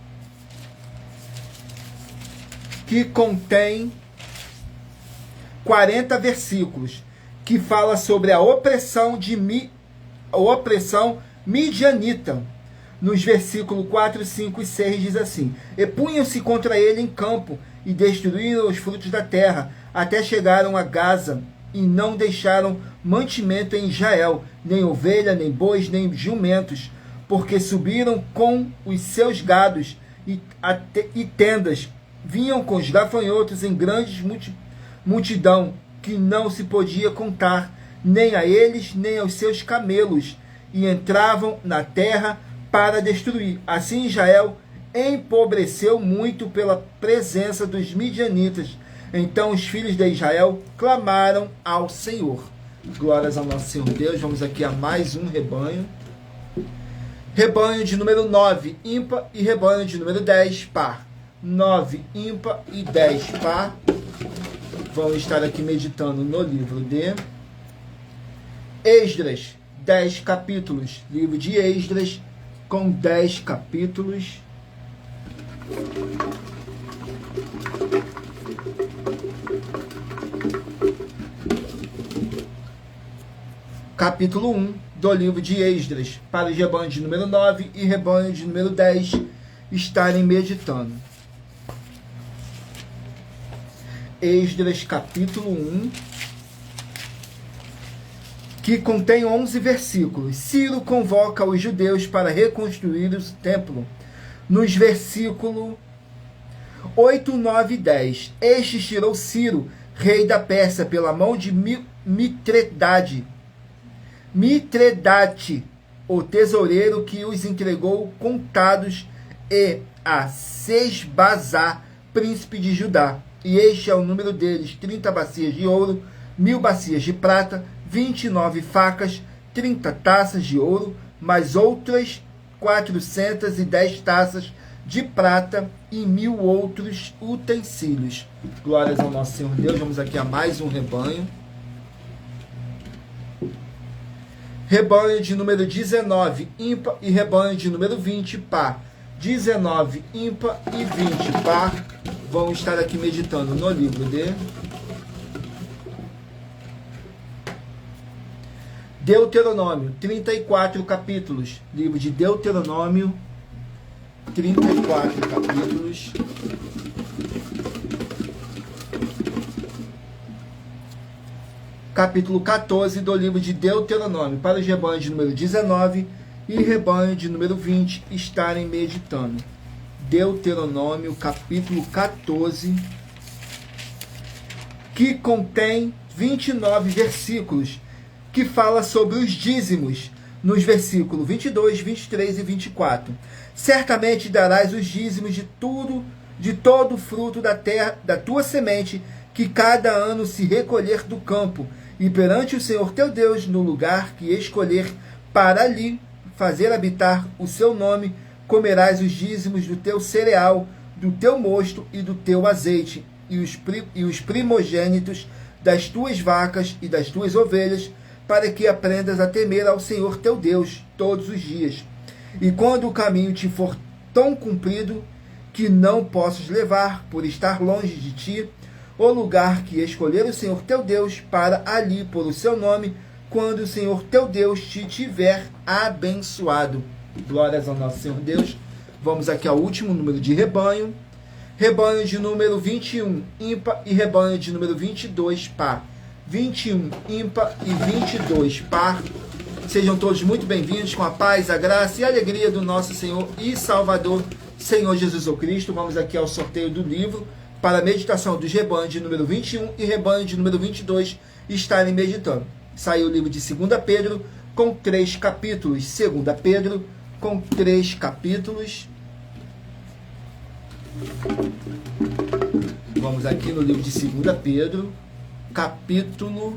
que contém 40 versículos, que fala sobre a opressão midianita. Nos versículos 4, 5 e 6 diz assim, e punham-se contra ele em campo, e destruíram os frutos da terra, até chegaram a Gaza, e não deixaram mantimento em Israel, nem ovelha, nem bois, nem jumentos, porque subiram com os seus gados e tendas, vinham com os gafanhotos em grandes multidão, que não se podia contar, nem a eles, nem aos seus camelos, e entravam na terra para destruir. Assim Israel empobreceu muito pela presença dos midianitas. Então os filhos de Israel clamaram ao Senhor. Glórias ao nosso Senhor Deus. Vamos aqui a mais um rebanho. Rebanho de número 9, ímpar, e rebanho de número 10, par. 9, ímpar e 10, par. Vamos estar aqui meditando no livro de Esdras, 10 capítulos. Livro de Esdras, com 10 capítulos. Capítulo 1 do livro de Esdras, para os rebanhos de número 9 e rebanho de número 10 estarem meditando. Esdras, capítulo 1, que contém 11 versículos. Ciro convoca os judeus para reconstruir o templo. nos versículos 8, 9 e 10. Este tirou Ciro, rei da Pérsia, pela mão de Mitredate, o tesoureiro, que os entregou contados, e a Sesbazar, príncipe de Judá. E este é o número deles: 30 bacias de ouro, 1000 bacias de prata, 29 facas, 30 taças de ouro, mais outras 410 taças de prata e 1000 outros utensílios. Glórias ao nosso Senhor Deus. Vamos aqui a mais um rebanho. Rebanho de número 19, ímpar, e rebanho de número 20, par. 19, ímpar, e 20, par. Vamos estar aqui meditando no livro de Deuteronômio, 34 capítulos. Livro de Deuteronômio, 34 capítulos. Capítulo 14 do livro de Deuteronômio, para os rebanhos de número 19 e rebanho de número 20 estarem meditando. Deuteronômio, capítulo 14, que contém 29 versículos, que fala sobre os dízimos, nos versículos 22, 23 e 24. Certamente darás os dízimos de tudo, de todo o fruto da terra, da tua semente, que cada ano se recolher do campo, e perante o Senhor teu Deus, no lugar que escolher para ali fazer habitar o seu nome, comerás os dízimos do teu cereal, do teu mosto e do teu azeite, e os primogênitos das tuas vacas e das tuas ovelhas, para que aprendas a temer ao Senhor teu Deus todos os dias. E quando o caminho te for tão comprido que não possas levar, por estar longe de ti, o lugar que escolher o Senhor teu Deus para ali pôr o seu nome, quando o Senhor teu Deus te tiver abençoado. Glórias ao nosso Senhor Deus. Vamos aqui ao último número de rebanho. Rebanho de número 21, ímpar, e rebanho de número 22, par. 21, ímpar, e 22, par. Sejam todos muito bem-vindos, com a paz, a graça e a alegria do nosso Senhor e Salvador, Senhor Jesus Cristo. Vamos aqui ao sorteio do livro, para a meditação dos rebanhos de número 21 e rebanho de número 22 estarem meditando. Saiu o livro de 2 Pedro, com 3 capítulos. 2 Pedro, com 3 capítulos. Vamos aqui no livro de 2 Pedro, capítulo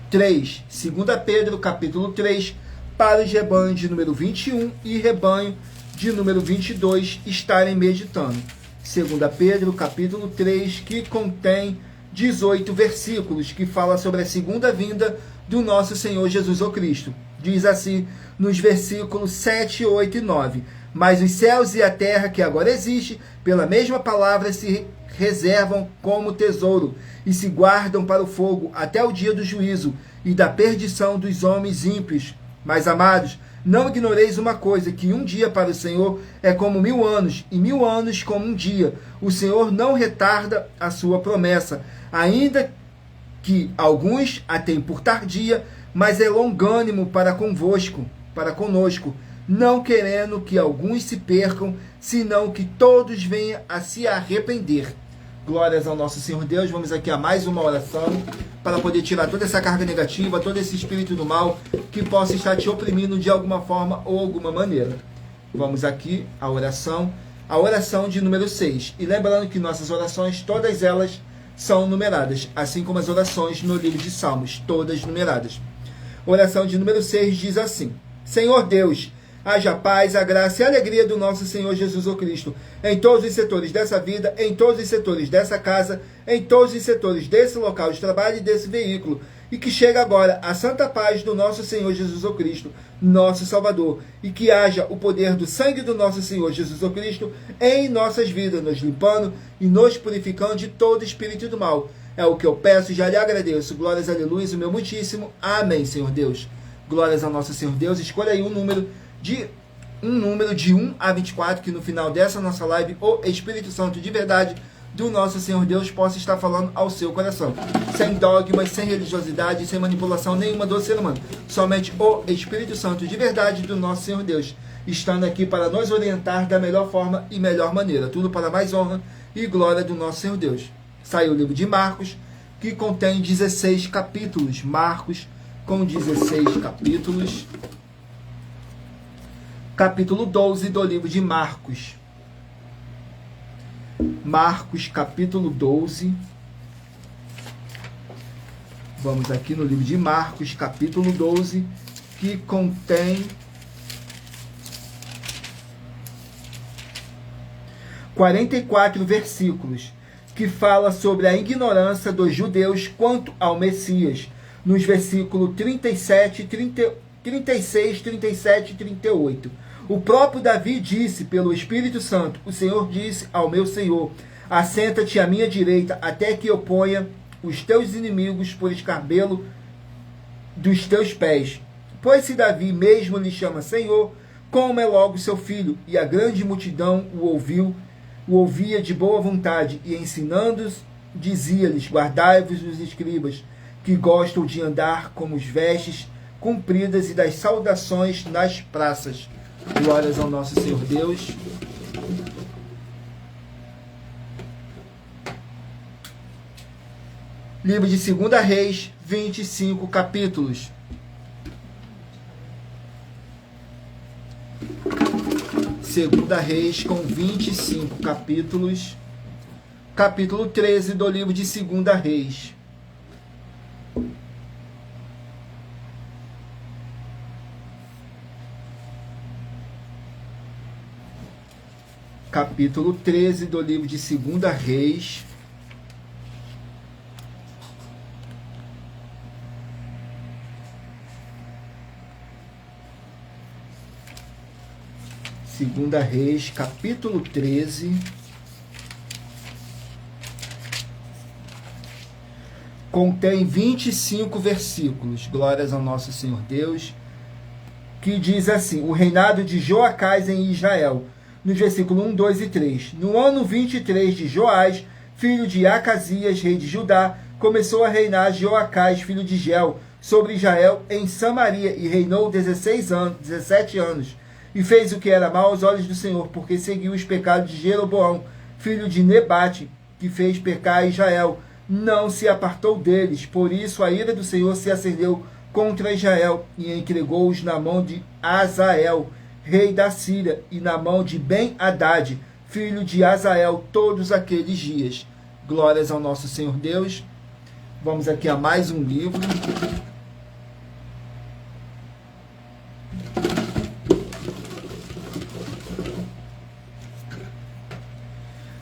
3. 2 Pedro, capítulo 3, para os rebanhos de número 21 e rebanho de número 22 estarem meditando. 2 Pedro, capítulo 3, que contém 18 versículos, que fala sobre a segunda vinda do nosso Senhor Jesus Cristo. Diz assim, nos versículos 7, 8 e 9. Mas os céus e a terra que agora existe, pela mesma palavra, se reservam como tesouro, e se guardam para o fogo, até o dia do juízo e da perdição dos homens ímpios. Mas, amados, não ignoreis uma coisa, que um dia para o Senhor é como 1000 anos, e 1000 anos como um dia. O Senhor não retarda a sua promessa, ainda que alguns a tenham por tardia, mas é longânimo para conosco, não querendo que alguns se percam, senão que todos venham a se arrepender. Glórias ao nosso Senhor Deus. Vamos aqui a mais uma oração, para poder tirar toda essa carga negativa, todo esse espírito do mal, que possa estar te oprimindo de alguma forma ou alguma maneira. Vamos aqui a oração de número 6. E lembrando que nossas orações, todas elas são numeradas, assim como as orações no livro de Salmos, todas numeradas. Oração de número 6 diz assim: Senhor Deus, haja paz, a graça e a alegria do nosso Senhor Jesus Cristo em todos os setores dessa vida, em todos os setores dessa casa, em todos os setores desse local de trabalho e desse veículo, e que chegue agora a santa paz do nosso Senhor Jesus Cristo, nosso Salvador, e que haja o poder do sangue do nosso Senhor Jesus Cristo em nossas vidas, nos limpando e nos purificando de todo espírito do mal. É o que eu peço e já lhe agradeço. Glórias, aleluia, o meu muitíssimo. Amém, Senhor Deus. Glórias ao nosso Senhor Deus. Escolha aí um número de 1 a 24, que no final dessa nossa live, o Espírito Santo de verdade do nosso Senhor Deus possa estar falando ao seu coração. Sem dogmas, sem religiosidade, sem manipulação nenhuma do ser humano. Somente o Espírito Santo de verdade do nosso Senhor Deus. estando aqui para nos orientar da melhor forma e melhor maneira. Tudo para mais honra e glória do nosso Senhor Deus. Saiu o livro de Marcos, que contém 16 capítulos. Marcos com 16 capítulos. Capítulo 12 do livro de Marcos. Marcos, capítulo 12. Vamos aqui no livro de Marcos, capítulo 12, que contém 44 versículos, que fala sobre a ignorância dos judeus quanto ao Messias, nos versículos 37, 36, 37 e 38. O próprio Davi disse pelo Espírito Santo: o Senhor disse ao meu Senhor: assenta-te à minha direita, até que eu ponha os teus inimigos por escabelo dos teus pés. Pois se Davi mesmo lhe chama Senhor, como é logo seu filho? E a grande multidão o ouvia de boa vontade, e ensinando-os, dizia-lhes: guardai-vos dos escribas, que gostam de andar com as vestes compridas e das saudações nas praças. Glórias ao nosso Senhor Deus. Livro de 2 Reis, 25 capítulos. Segunda Reis com 25 capítulos. Capítulo 13 do livro de 2 Reis. Capítulo 13 do livro de 2 Reis. Segunda Reis, capítulo 13. Contém 25 versículos. Glórias ao nosso Senhor Deus. Que diz assim: o reinado de Joacás em Israel. Nos versículos 1, 2 e 3. No ano 23 de Joás, filho de Acasias, rei de Judá, começou a reinar Joacás, filho de Gel, sobre Israel em Samaria, e reinou 17 anos. E fez o que era mal aos olhos do Senhor, porque seguiu os pecados de Jeroboão, filho de Nebate, que fez pecar Israel. Não se apartou deles, por isso a ira do Senhor se acendeu contra Israel, e entregou-os na mão de Azael, rei da Síria, e na mão de Ben-Hadad, filho de Azael, todos aqueles dias. Glórias ao nosso Senhor Deus. Vamos aqui a mais um livro.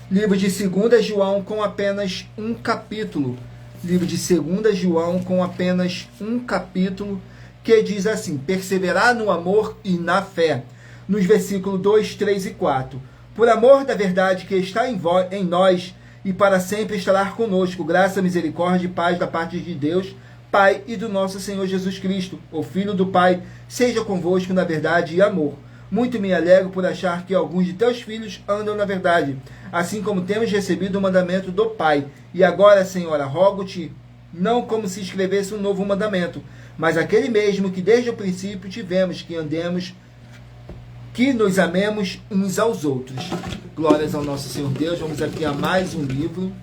Livro de 2 João com apenas um capítulo. Livro de 2 João com apenas um capítulo, que diz assim: perseverar no amor e na fé. Nos versículos 2, 3 e 4. Por amor da verdade que está em nós, e para sempre estará conosco, graça, misericórdia e paz da parte de Deus, Pai, e do nosso Senhor Jesus Cristo, o Filho do Pai, seja convosco na verdade e amor. Muito me alegro por achar que alguns de teus filhos andam na verdade, assim como temos recebido o mandamento do Pai. E agora, Senhora, rogo-te, não como se escrevesse um novo mandamento, mas aquele mesmo que desde o princípio tivemos, que nos amemos uns aos outros. Glórias ao nosso Senhor Deus. Vamos aqui a mais um livro.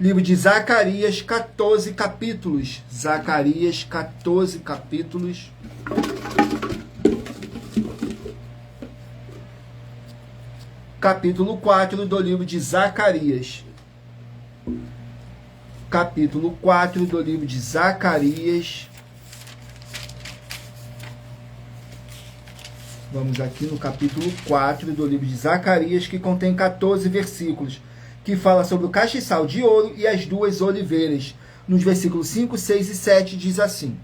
Livro de Zacarias, 14 capítulos. Zacarias, 14 capítulos. Capítulo 4 do livro de Zacarias. Capítulo 4 do livro de Zacarias. Vamos aqui no capítulo 4 do livro de Zacarias, que contém 14 versículos, que fala sobre o castiçal de ouro e as duas oliveiras. Nos versículos 5, 6 e 7 diz assim: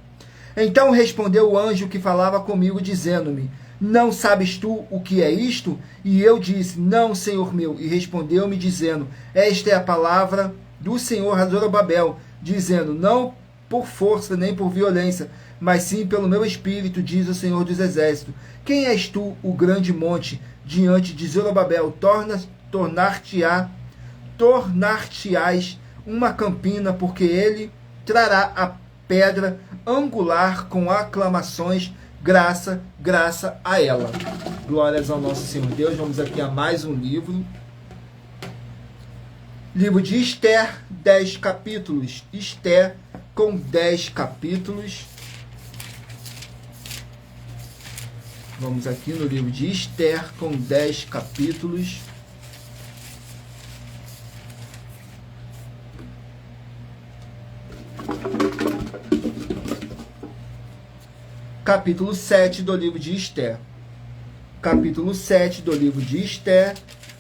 então respondeu o anjo que falava comigo, dizendo-me: não sabes tu o que é isto? E eu disse: não, Senhor meu. E respondeu-me, dizendo: esta é a palavra do Senhor a Zorobabel, dizendo: não por força nem por violência, mas sim pelo meu espírito, diz o Senhor dos Exércitos. Quem és tu, o grande monte, diante de Zorobabel? Tornar-te-ás uma campina, porque ele trará a pedra angular com aclamações, graça a ela. Glórias ao nosso Senhor Deus. Vamos aqui a mais um livro. Livro de Esther, 10 capítulos. Esther com 10 capítulos. Vamos aqui no livro de Esther com 10 capítulos. Capítulo 7 do livro de Esther. Capítulo 7 do livro de Esther,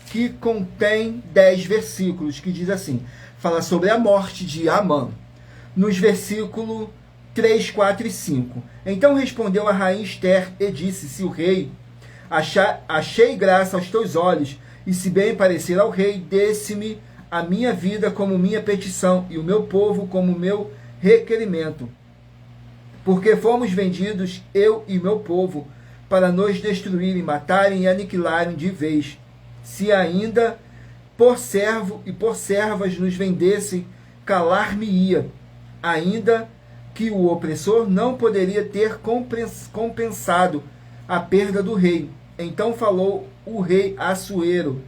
que contém 10 versículos, que diz assim, fala sobre a morte de Amã. Nos versículos 3, 4 e 5. Então respondeu a rainha Esther e disse, se o rei achei graça aos teus olhos, e se bem parecer ao rei, desse-me a minha vida como minha petição, e o meu povo como meu requerimento. Porque fomos vendidos, eu e meu povo, para nos destruírem, matarem e aniquilarem de vez. Se ainda por servo e por servas nos vendessem, calar-me-ia, ainda que o opressor não poderia ter compensado a perda do rei. Então falou o rei Assuero,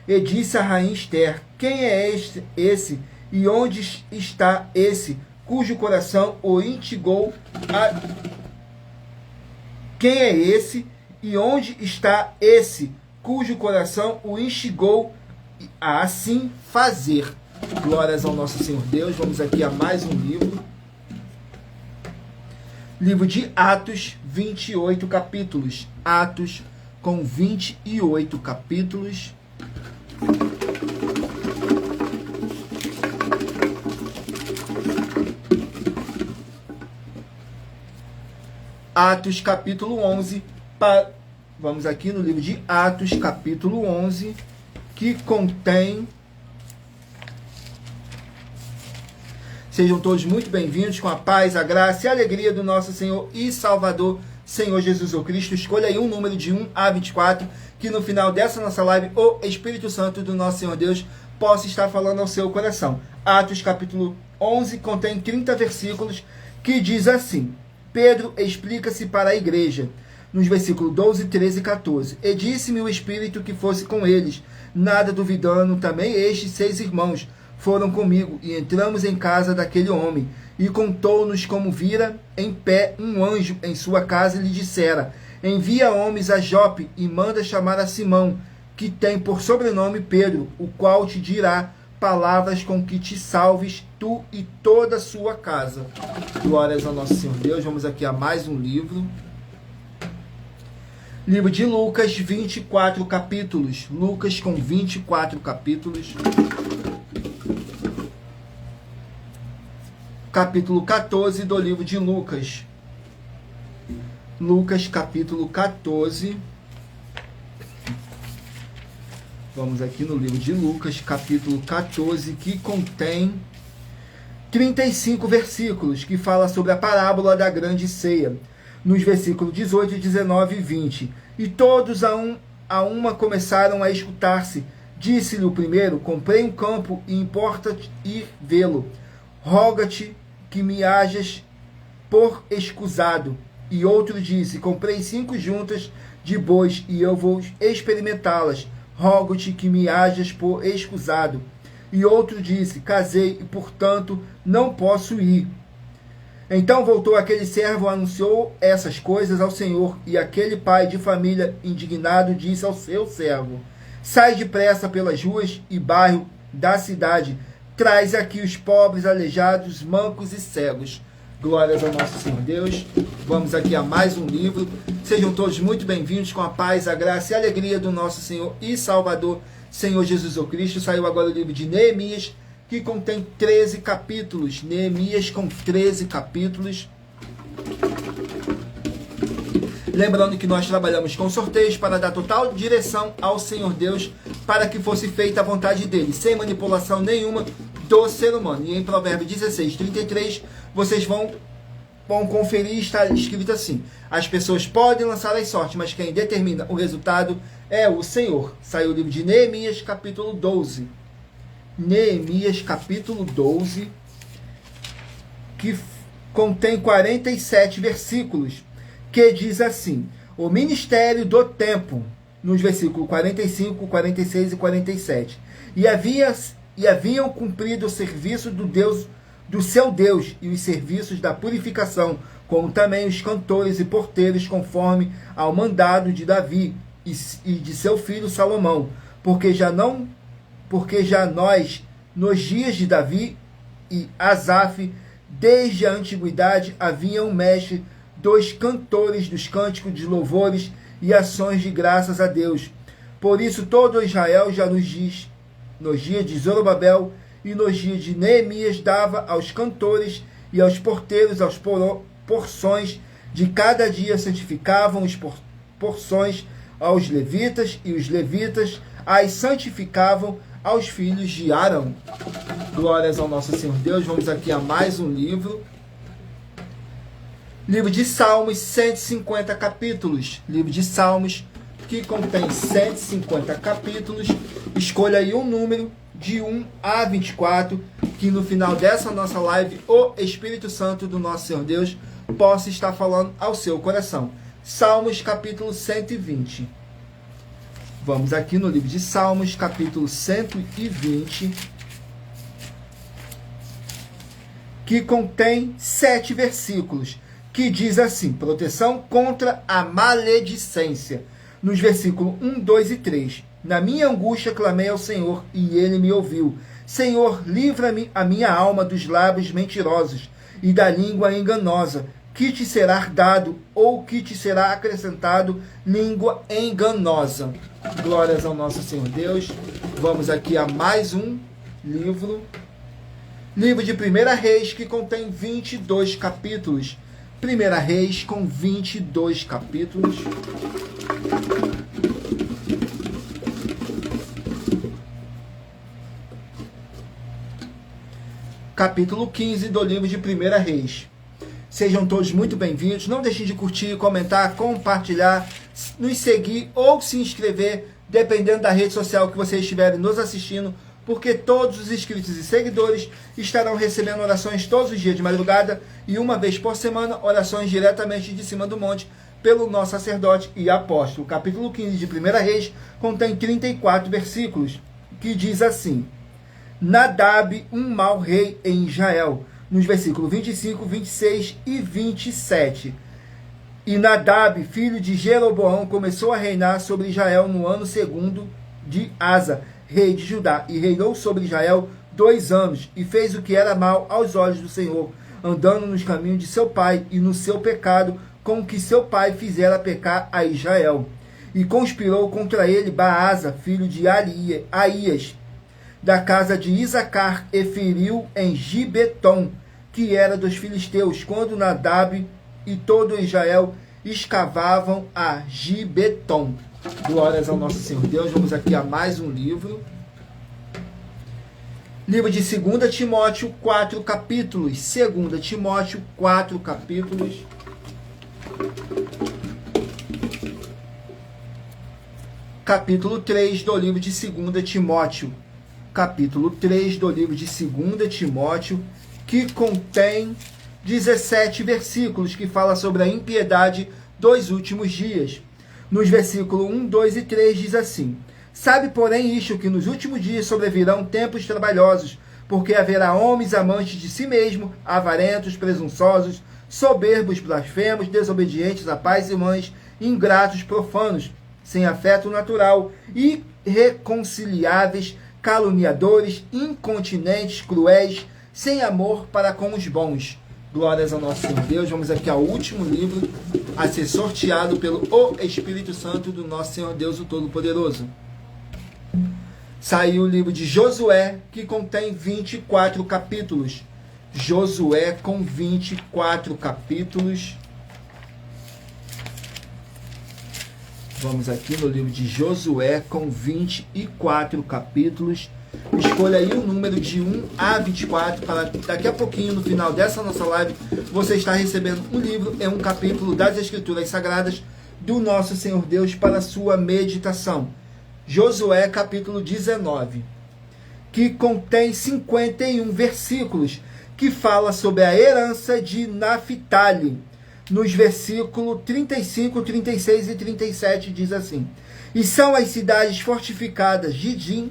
e disse a rainha Esther, quem é esse e onde está esse, cujo coração o instigou a... Quem é esse e onde está esse, cujo coração o instigou a assim fazer? Glórias ao nosso Senhor Deus. Vamos aqui a mais um livro. Livro de Atos, 28 capítulos. Atos com 28 capítulos. Atos capítulo 11. Vamos aqui no livro de Atos capítulo 11, que contém... Sejam todos muito bem-vindos com a paz, a graça e a alegria do nosso Senhor e Salvador, Senhor Jesus o Cristo. Escolha aí um número de 1 a 24, que no final dessa nossa live, o Espírito Santo do nosso Senhor Deus possa estar falando ao seu coração. Atos capítulo 11 contém 30 versículos, que diz assim: Pedro explica-se para a igreja, nos versículos 12, 13 e 14. E disse-me o Espírito que fosse com eles, nada duvidando, também estes 6 irmãos foram comigo, e entramos em casa daquele homem, e contou-nos como vira em pé um anjo em sua casa, e lhe dissera, envia homens a Jope, e manda chamar a Simão, que tem por sobrenome Pedro, o qual te dirá palavras com que te salves, tu e toda a sua casa. Glórias ao nosso Senhor Deus. Vamos aqui a mais um livro. Livro de Lucas, 24 capítulos. Lucas com 24 capítulos. Capítulo 14 do livro de Lucas. Lucas, capítulo 14. Vamos aqui no livro de Lucas, capítulo 14, que contém 35 versículos, que fala sobre a parábola da grande ceia. Nos versículos 18, 19 e 20. E todos a uma começaram a escutar-se. Disse-lhe o primeiro, comprei um campo e importa-te ir vê-lo. Roga-te que me hajas por escusado. E outro disse, comprei 5 juntas de bois e eu vou experimentá-las. Rogo-te que me hajas por escusado. E outro disse, casei e portanto não posso ir. Então voltou aquele servo, anunciou essas coisas ao Senhor, e aquele pai de família indignado disse ao seu servo, sai depressa pelas ruas e bairros da cidade, traz aqui os pobres, aleijados, mancos e cegos. Glórias ao nosso Senhor Deus. Vamos aqui a mais um livro. Sejam todos muito bem-vindos com a paz, a graça e a alegria do nosso Senhor e Salvador, Senhor Jesus o Cristo. Saiu agora o livro de Neemias, que contém 13 capítulos. Neemias com 13 capítulos. Lembrando que nós trabalhamos com sorteios para dar total direção ao Senhor Deus, para que fosse feita a vontade dele, sem manipulação nenhuma do ser humano. E em Provérbios 16, 33, vocês vão conferir, está escrito assim: as pessoas podem lançar as sortes, mas quem determina o resultado é o Senhor. Saiu o livro de Neemias, capítulo 12. Neemias, capítulo 12, que contém 47 versículos, que diz assim: o ministério do tempo, nos versículos 45, 46 e 47. E haviam cumprido o serviço do seu Deus e os serviços da purificação, como também os cantores e porteiros, conforme ao mandado de Davi e de seu filho Salomão, porque já nós, nos dias de Davi e Asaf, desde a antiguidade, havia um mestre dos cantores dos cânticos de louvores e ações de graças a Deus. Por isso todo Israel já nos dias de Zorobabel e nos dias de Neemias dava aos cantores e aos porteiros as porções de cada dia, santificavam as porções aos levitas, e os levitas as santificavam aos filhos de Arão. Glórias ao nosso Senhor Deus. Vamos aqui a mais um livro. Livro de Salmos, 150 capítulos. Livro de Salmos, que contém 150 capítulos. Escolha aí um número de 1 a 24, que no final dessa nossa live, o Espírito Santo do nosso Senhor Deus possa estar falando ao seu coração. Salmos, capítulo 120. Vamos aqui no livro de Salmos, capítulo 120, que contém 7 versículos, que diz assim: proteção contra a maledicência. Nos versículos 1, 2 e 3. Na minha angústia clamei ao Senhor, e ele me ouviu. Senhor, livra-me a minha alma dos lábios mentirosos e da língua enganosa. Que te será dado, ou que te será acrescentado, língua enganosa. Glórias ao nosso Senhor Deus. Vamos aqui a mais um livro. Livro de 1 Reis, que contém 22 capítulos. 1 Reis com 22 capítulos. Capítulo 15 do livro de 1 Reis. Sejam todos muito bem-vindos. Não deixem de curtir, comentar, compartilhar, nos seguir ou se inscrever, dependendo da rede social que vocês estiverem nos assistindo, porque todos os inscritos e seguidores estarão recebendo orações todos os dias de madrugada e uma vez por semana, orações diretamente de cima do monte pelo nosso sacerdote e apóstolo. O capítulo 15 de 1 Reis contém 34 versículos, que diz assim: Nadab, um mau rei em Israel. Nos versículos 25, 26 e 27. E Nadab, filho de Jeroboão, começou a reinar sobre Israel no ano 2º de Asa, rei de Judá, e reinou sobre Israel 2 anos, e fez o que era mal aos olhos do Senhor, andando nos caminhos de seu pai, e no seu pecado, com que seu pai fizera pecar a Israel. E conspirou contra ele Baasa, filho de Aías, da casa de Isacar, e feriu em Gibeton, que era dos filisteus, quando Nadab e todo Israel escavavam a Gibeton. Glórias ao nosso Senhor Deus. Vamos aqui a mais um livro. Livro de 2 Timóteo, 4 capítulos. 2 Timóteo, 4 capítulos. Capítulo 3 do livro de 2 Timóteo. Capítulo 3 do livro de 2 Timóteo, que contém 17 versículos, que fala sobre a impiedade dos últimos dias. Nos versículos 1, 2 e 3 diz assim: Sabe, porém, isto, que nos últimos dias sobrevirão tempos trabalhosos, porque haverá homens amantes de si mesmo, avarentos, presunçosos, soberbos, blasfemos, desobedientes a pais e mães, ingratos, profanos, sem afeto natural, irreconciliáveis, caluniadores, incontinentes, cruéis, sem amor para com os bons. Glórias ao nosso Senhor Deus. Vamos aqui ao último livro a ser sorteado pelo Espírito Santo do nosso Senhor Deus, o Todo-Poderoso. Saiu o livro de Josué, que contém 24 capítulos. Josué com 24 capítulos. Vamos aqui no livro de Josué com 24 capítulos. Escolha aí o número de 1 a 24 para daqui a pouquinho, no final dessa nossa live, você está recebendo um livro e um capítulo das Escrituras Sagradas do nosso Senhor Deus para a sua meditação. Josué capítulo 19, que contém 51 versículos, que fala sobre a herança de Naphtali. nos versículos 35, 36 e 37, diz assim: e são as cidades fortificadas Gidim,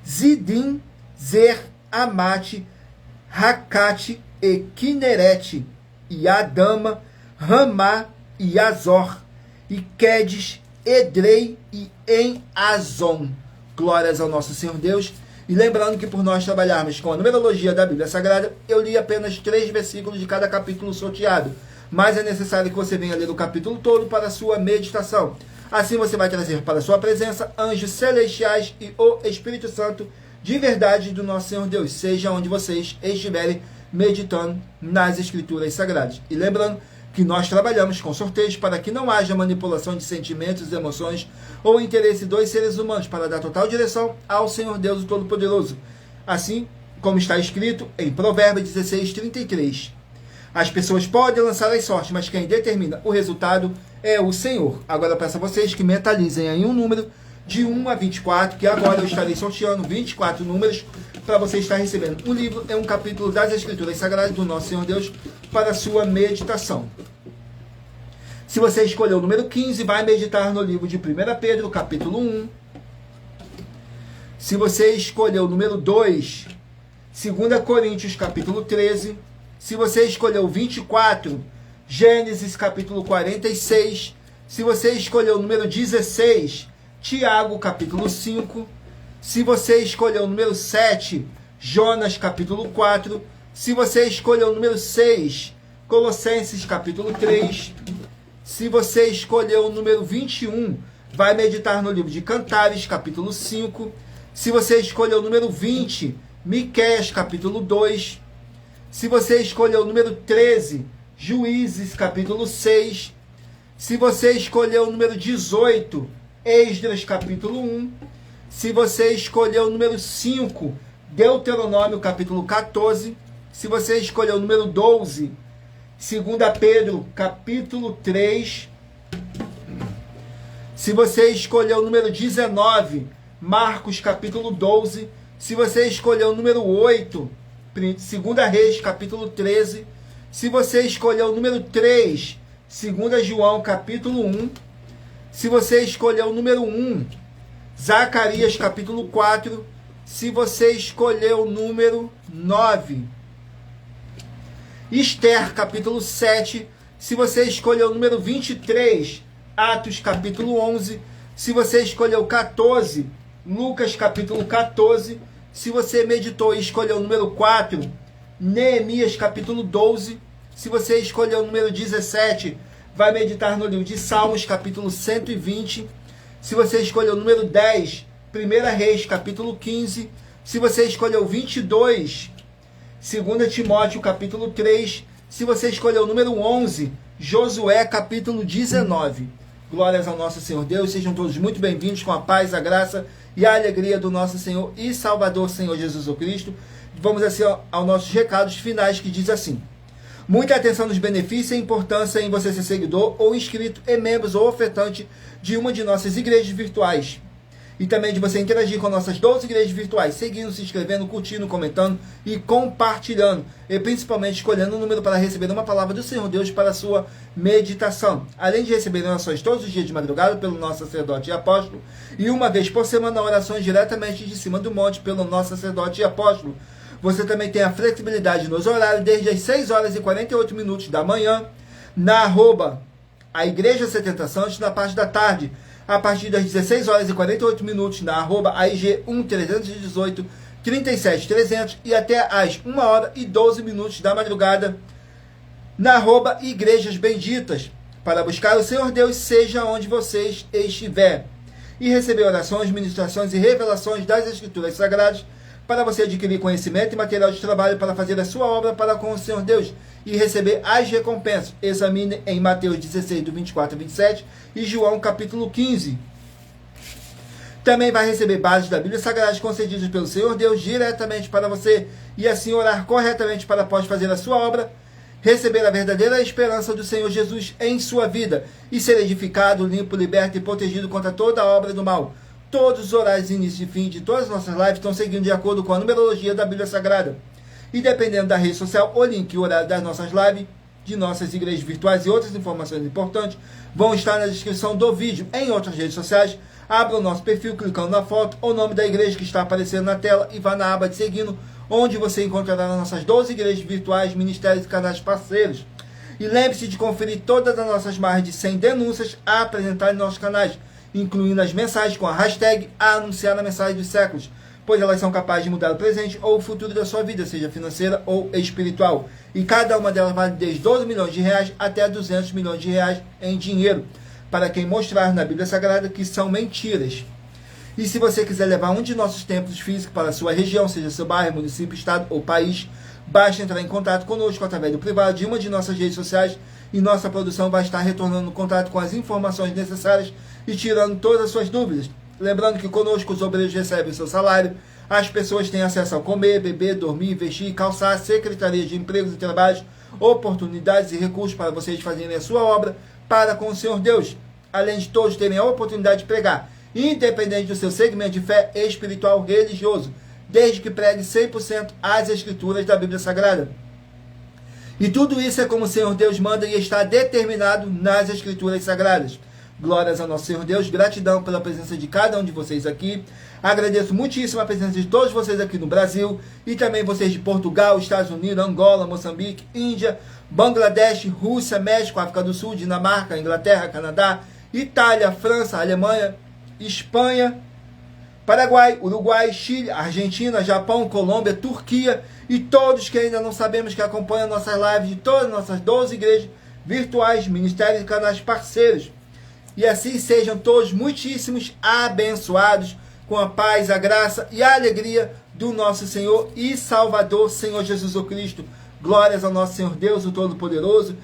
Zidim, Zer, Amate, Racate e Kinerete, e Adama, Ramá e Azor, e Quedes, Edrei e em Azon. Glórias ao nosso Senhor Deus. E lembrando que por nós trabalharmos com a numerologia da Bíblia Sagrada, eu li apenas 3 versículos de cada capítulo sorteado, mas é necessário que você venha ler o capítulo todo para a sua meditação. Assim você vai trazer para a sua presença anjos celestiais e o Espírito Santo de verdade do nosso Senhor Deus, seja onde vocês estiverem meditando nas Escrituras Sagradas. E lembrando que nós trabalhamos com sorteios para que não haja manipulação de sentimentos, emoções ou interesse dos seres humanos, para dar total direção ao Senhor Deus Todo-Poderoso. Assim como está escrito em Provérbios 16, 33. As pessoas podem lançar as sortes, mas quem determina o resultado é o Senhor. Agora eu peço a vocês que mentalizem aí um número de 1 a 24, que agora eu estarei sorteando 24 números para você estar recebendo um livro e um capítulo das Escrituras Sagradas do nosso Senhor Deus para a sua meditação. Se você escolher o número 15, vai meditar no livro de 1 Pedro, capítulo 1. Se você escolher o número 2, 2 Coríntios, capítulo 13. Se você escolher o 24, Gênesis, capítulo 46. Se você escolher o número 16, Tiago, capítulo 5. Se você escolher o número 7, Jonas, capítulo 4. Se você escolher o número 6, Colossenses, capítulo 3. Se você escolher o número 21, vai meditar no livro de Cantares, capítulo 5. Se você escolher o número 20, Miqueias, capítulo 2. Se você escolher o número 13, Juízes, capítulo 6. Se você escolher o número 18, Esdras, capítulo 1. Se você escolher o número 5, Deuteronômio, capítulo 14. Se você escolher o número 12, 2 Pedro, capítulo 3. Se você escolher o número 19, Marcos, capítulo 12. Se você escolher o número 8, 2 Reis, capítulo 13. Se você escolher o número 3, 2 João, capítulo 1. Se você escolher o número 1, Zacarias, capítulo 4. Se você escolher o número 9, Esther, capítulo 7. Se você escolher o número 23, Atos, capítulo 11. Se você escolher o 14, Lucas, capítulo 14. Se você meditou e escolheu o número 4, Neemias, capítulo 12. Se você escolheu o número 17, vai meditar no livro de Salmos, capítulo 120. Se você escolheu o número 10, 1 Reis, capítulo 15. Se você escolheu o 22, 2 Timóteo, capítulo 3. Se você escolheu o número 11, Josué, capítulo 19. Glórias ao nosso Senhor Deus. Sejam todos muito bem-vindos com a paz, a graça e a alegria do nosso Senhor e Salvador, Senhor Jesus Cristo. Vamos assim aos nossos recados finais, que diz assim: muita atenção nos benefícios e importância em você ser seguidor ou inscrito e membros ou ofertante de uma de nossas igrejas virtuais. E também de você interagir com nossas 12 igrejas virtuais, seguindo, se inscrevendo, curtindo, comentando e compartilhando. E principalmente escolhendo um número para receber uma palavra do Senhor Deus para a sua meditação. Além de receber orações todos os dias de madrugada pelo nosso sacerdote e apóstolo. E uma vez por semana orações diretamente de cima do monte pelo nosso sacerdote e apóstolo. Você também tem a flexibilidade nos horários desde as 6 horas e 48 minutos da manhã, na a Igreja 70 Santos, na parte da tarde, a partir das 16 horas e 48 minutos, na AIG 1318 37300 e até às 1 hora e 12 minutos da madrugada, na Igrejas Benditas, para buscar o Senhor Deus, seja onde vocês estiver, e receber orações, ministrações e revelações das Escrituras Sagradas, para você adquirir conhecimento e material de trabalho para fazer a sua obra para com o Senhor Deus e receber as recompensas. Examine em Mateus 16, do 24 a 27 e João capítulo 15. Também vai receber bases da Bíblia Sagrada concedidas pelo Senhor Deus diretamente para você e assim orar corretamente para após fazer a sua obra, receber a verdadeira esperança do Senhor Jesus em sua vida e ser edificado, limpo, liberto e protegido contra toda a obra do mal. Todos os horários de início e fim de todas as nossas lives estão seguindo de acordo com a numerologia da Bíblia Sagrada. E dependendo da rede social, o link e o horário das nossas lives de nossas igrejas virtuais e outras informações importantes vão estar na descrição do vídeo. Em outras redes sociais, abra o nosso perfil clicando na foto ou nome da igreja que está aparecendo na tela e vá na aba de seguindo, onde você encontrará nossas 12 igrejas virtuais, ministérios e canais parceiros. E lembre-se de conferir todas as nossas mais de 100 denúncias a apresentar em nossos canais, incluindo as mensagens com a hashtag a anunciar na mensagem dos séculos, pois elas são capazes de mudar o presente ou o futuro da sua vida, seja financeira ou espiritual. E cada uma delas vale desde 12 milhões de reais até 200 milhões de reais em dinheiro, para quem mostrar na Bíblia Sagrada que são mentiras. E se você quiser levar um de nossos templos físicos para a sua região, seja seu bairro, município, estado ou país, basta entrar em contato conosco através do privado de uma de nossas redes sociais e nossa produção vai estar retornando no contato com as informações necessárias e tirando todas as suas dúvidas. Lembrando que conosco os obreiros recebem o seu salário, as pessoas têm acesso a comer, beber, dormir, vestir, calçar, secretaria de empregos e trabalhos, oportunidades e recursos para vocês fazerem a sua obra para com o Senhor Deus, além de todos terem a oportunidade de pregar, independente do seu segmento de fé espiritual religioso, desde que pregue 100% as escrituras da Bíblia Sagrada. E tudo isso é como o Senhor Deus manda e está determinado nas escrituras sagradas. Glórias ao nosso Senhor Deus, gratidão pela presença de cada um de vocês aqui. Agradeço muitíssimo a presença de todos vocês aqui no Brasil e também vocês de Portugal, Estados Unidos, Angola, Moçambique, Índia, Bangladesh, Rússia, México, África do Sul, Dinamarca, Inglaterra, Canadá, Itália, França, Alemanha, Espanha, Paraguai, Uruguai, Chile, Argentina, Japão, Colômbia, Turquia e todos que ainda não sabemos que acompanham nossas lives de todas as nossas 12 igrejas virtuais, ministérios e canais parceiros. E assim sejam todos muitíssimos abençoados com a paz, a graça e a alegria do nosso Senhor e Salvador, Senhor Jesus Cristo. Glórias ao nosso Senhor Deus, o Todo-Poderoso.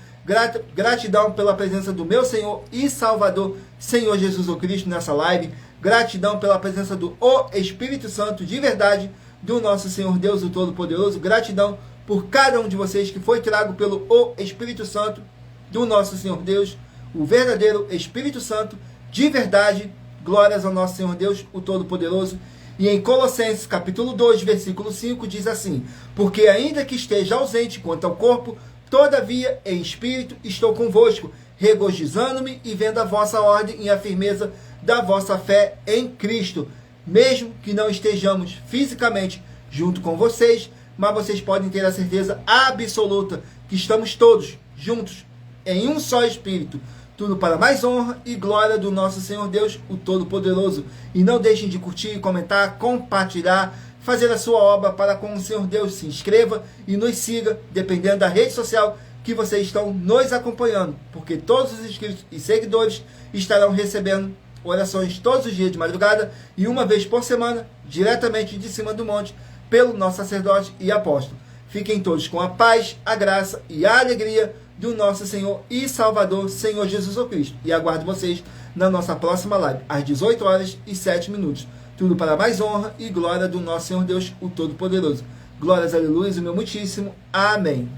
Gratidão pela presença do meu Senhor e Salvador, Senhor Jesus Cristo, nessa live. Gratidão pela presença do Espírito Santo de verdade, do nosso Senhor Deus, o Todo-Poderoso. Gratidão por cada um de vocês que foi trago pelo Espírito Santo do nosso Senhor Deus, o verdadeiro Espírito Santo de verdade. Glórias ao nosso Senhor Deus, o Todo-Poderoso. E em Colossenses capítulo 2, versículo 5, diz assim: porque ainda que esteja ausente quanto ao corpo, todavia em espírito estou convosco, regozijando-me e vendo a vossa ordem e a firmeza da vossa fé em Cristo. Mesmo que não estejamos fisicamente junto com vocês, mas vocês podem ter a certeza absoluta que estamos todos juntos em um só Espírito. Tudo para mais honra e glória do nosso Senhor Deus, o Todo-Poderoso. E não deixem de curtir, comentar, compartilhar, fazer a sua obra para com o Senhor Deus. Se inscreva e nos siga, dependendo da rede social que vocês estão nos acompanhando, porque todos os inscritos e seguidores estarão recebendo orações todos os dias de madrugada e uma vez por semana, diretamente de cima do monte, pelo nosso sacerdote e apóstolo. Fiquem todos com a paz, a graça e a alegria do nosso Senhor e Salvador, Senhor Jesus Cristo. E aguardo vocês na nossa próxima live, às 18h07. Tudo para mais honra e glória do nosso Senhor Deus, o Todo-Poderoso. Glórias, aleluia, o meu muitíssimo. Amém.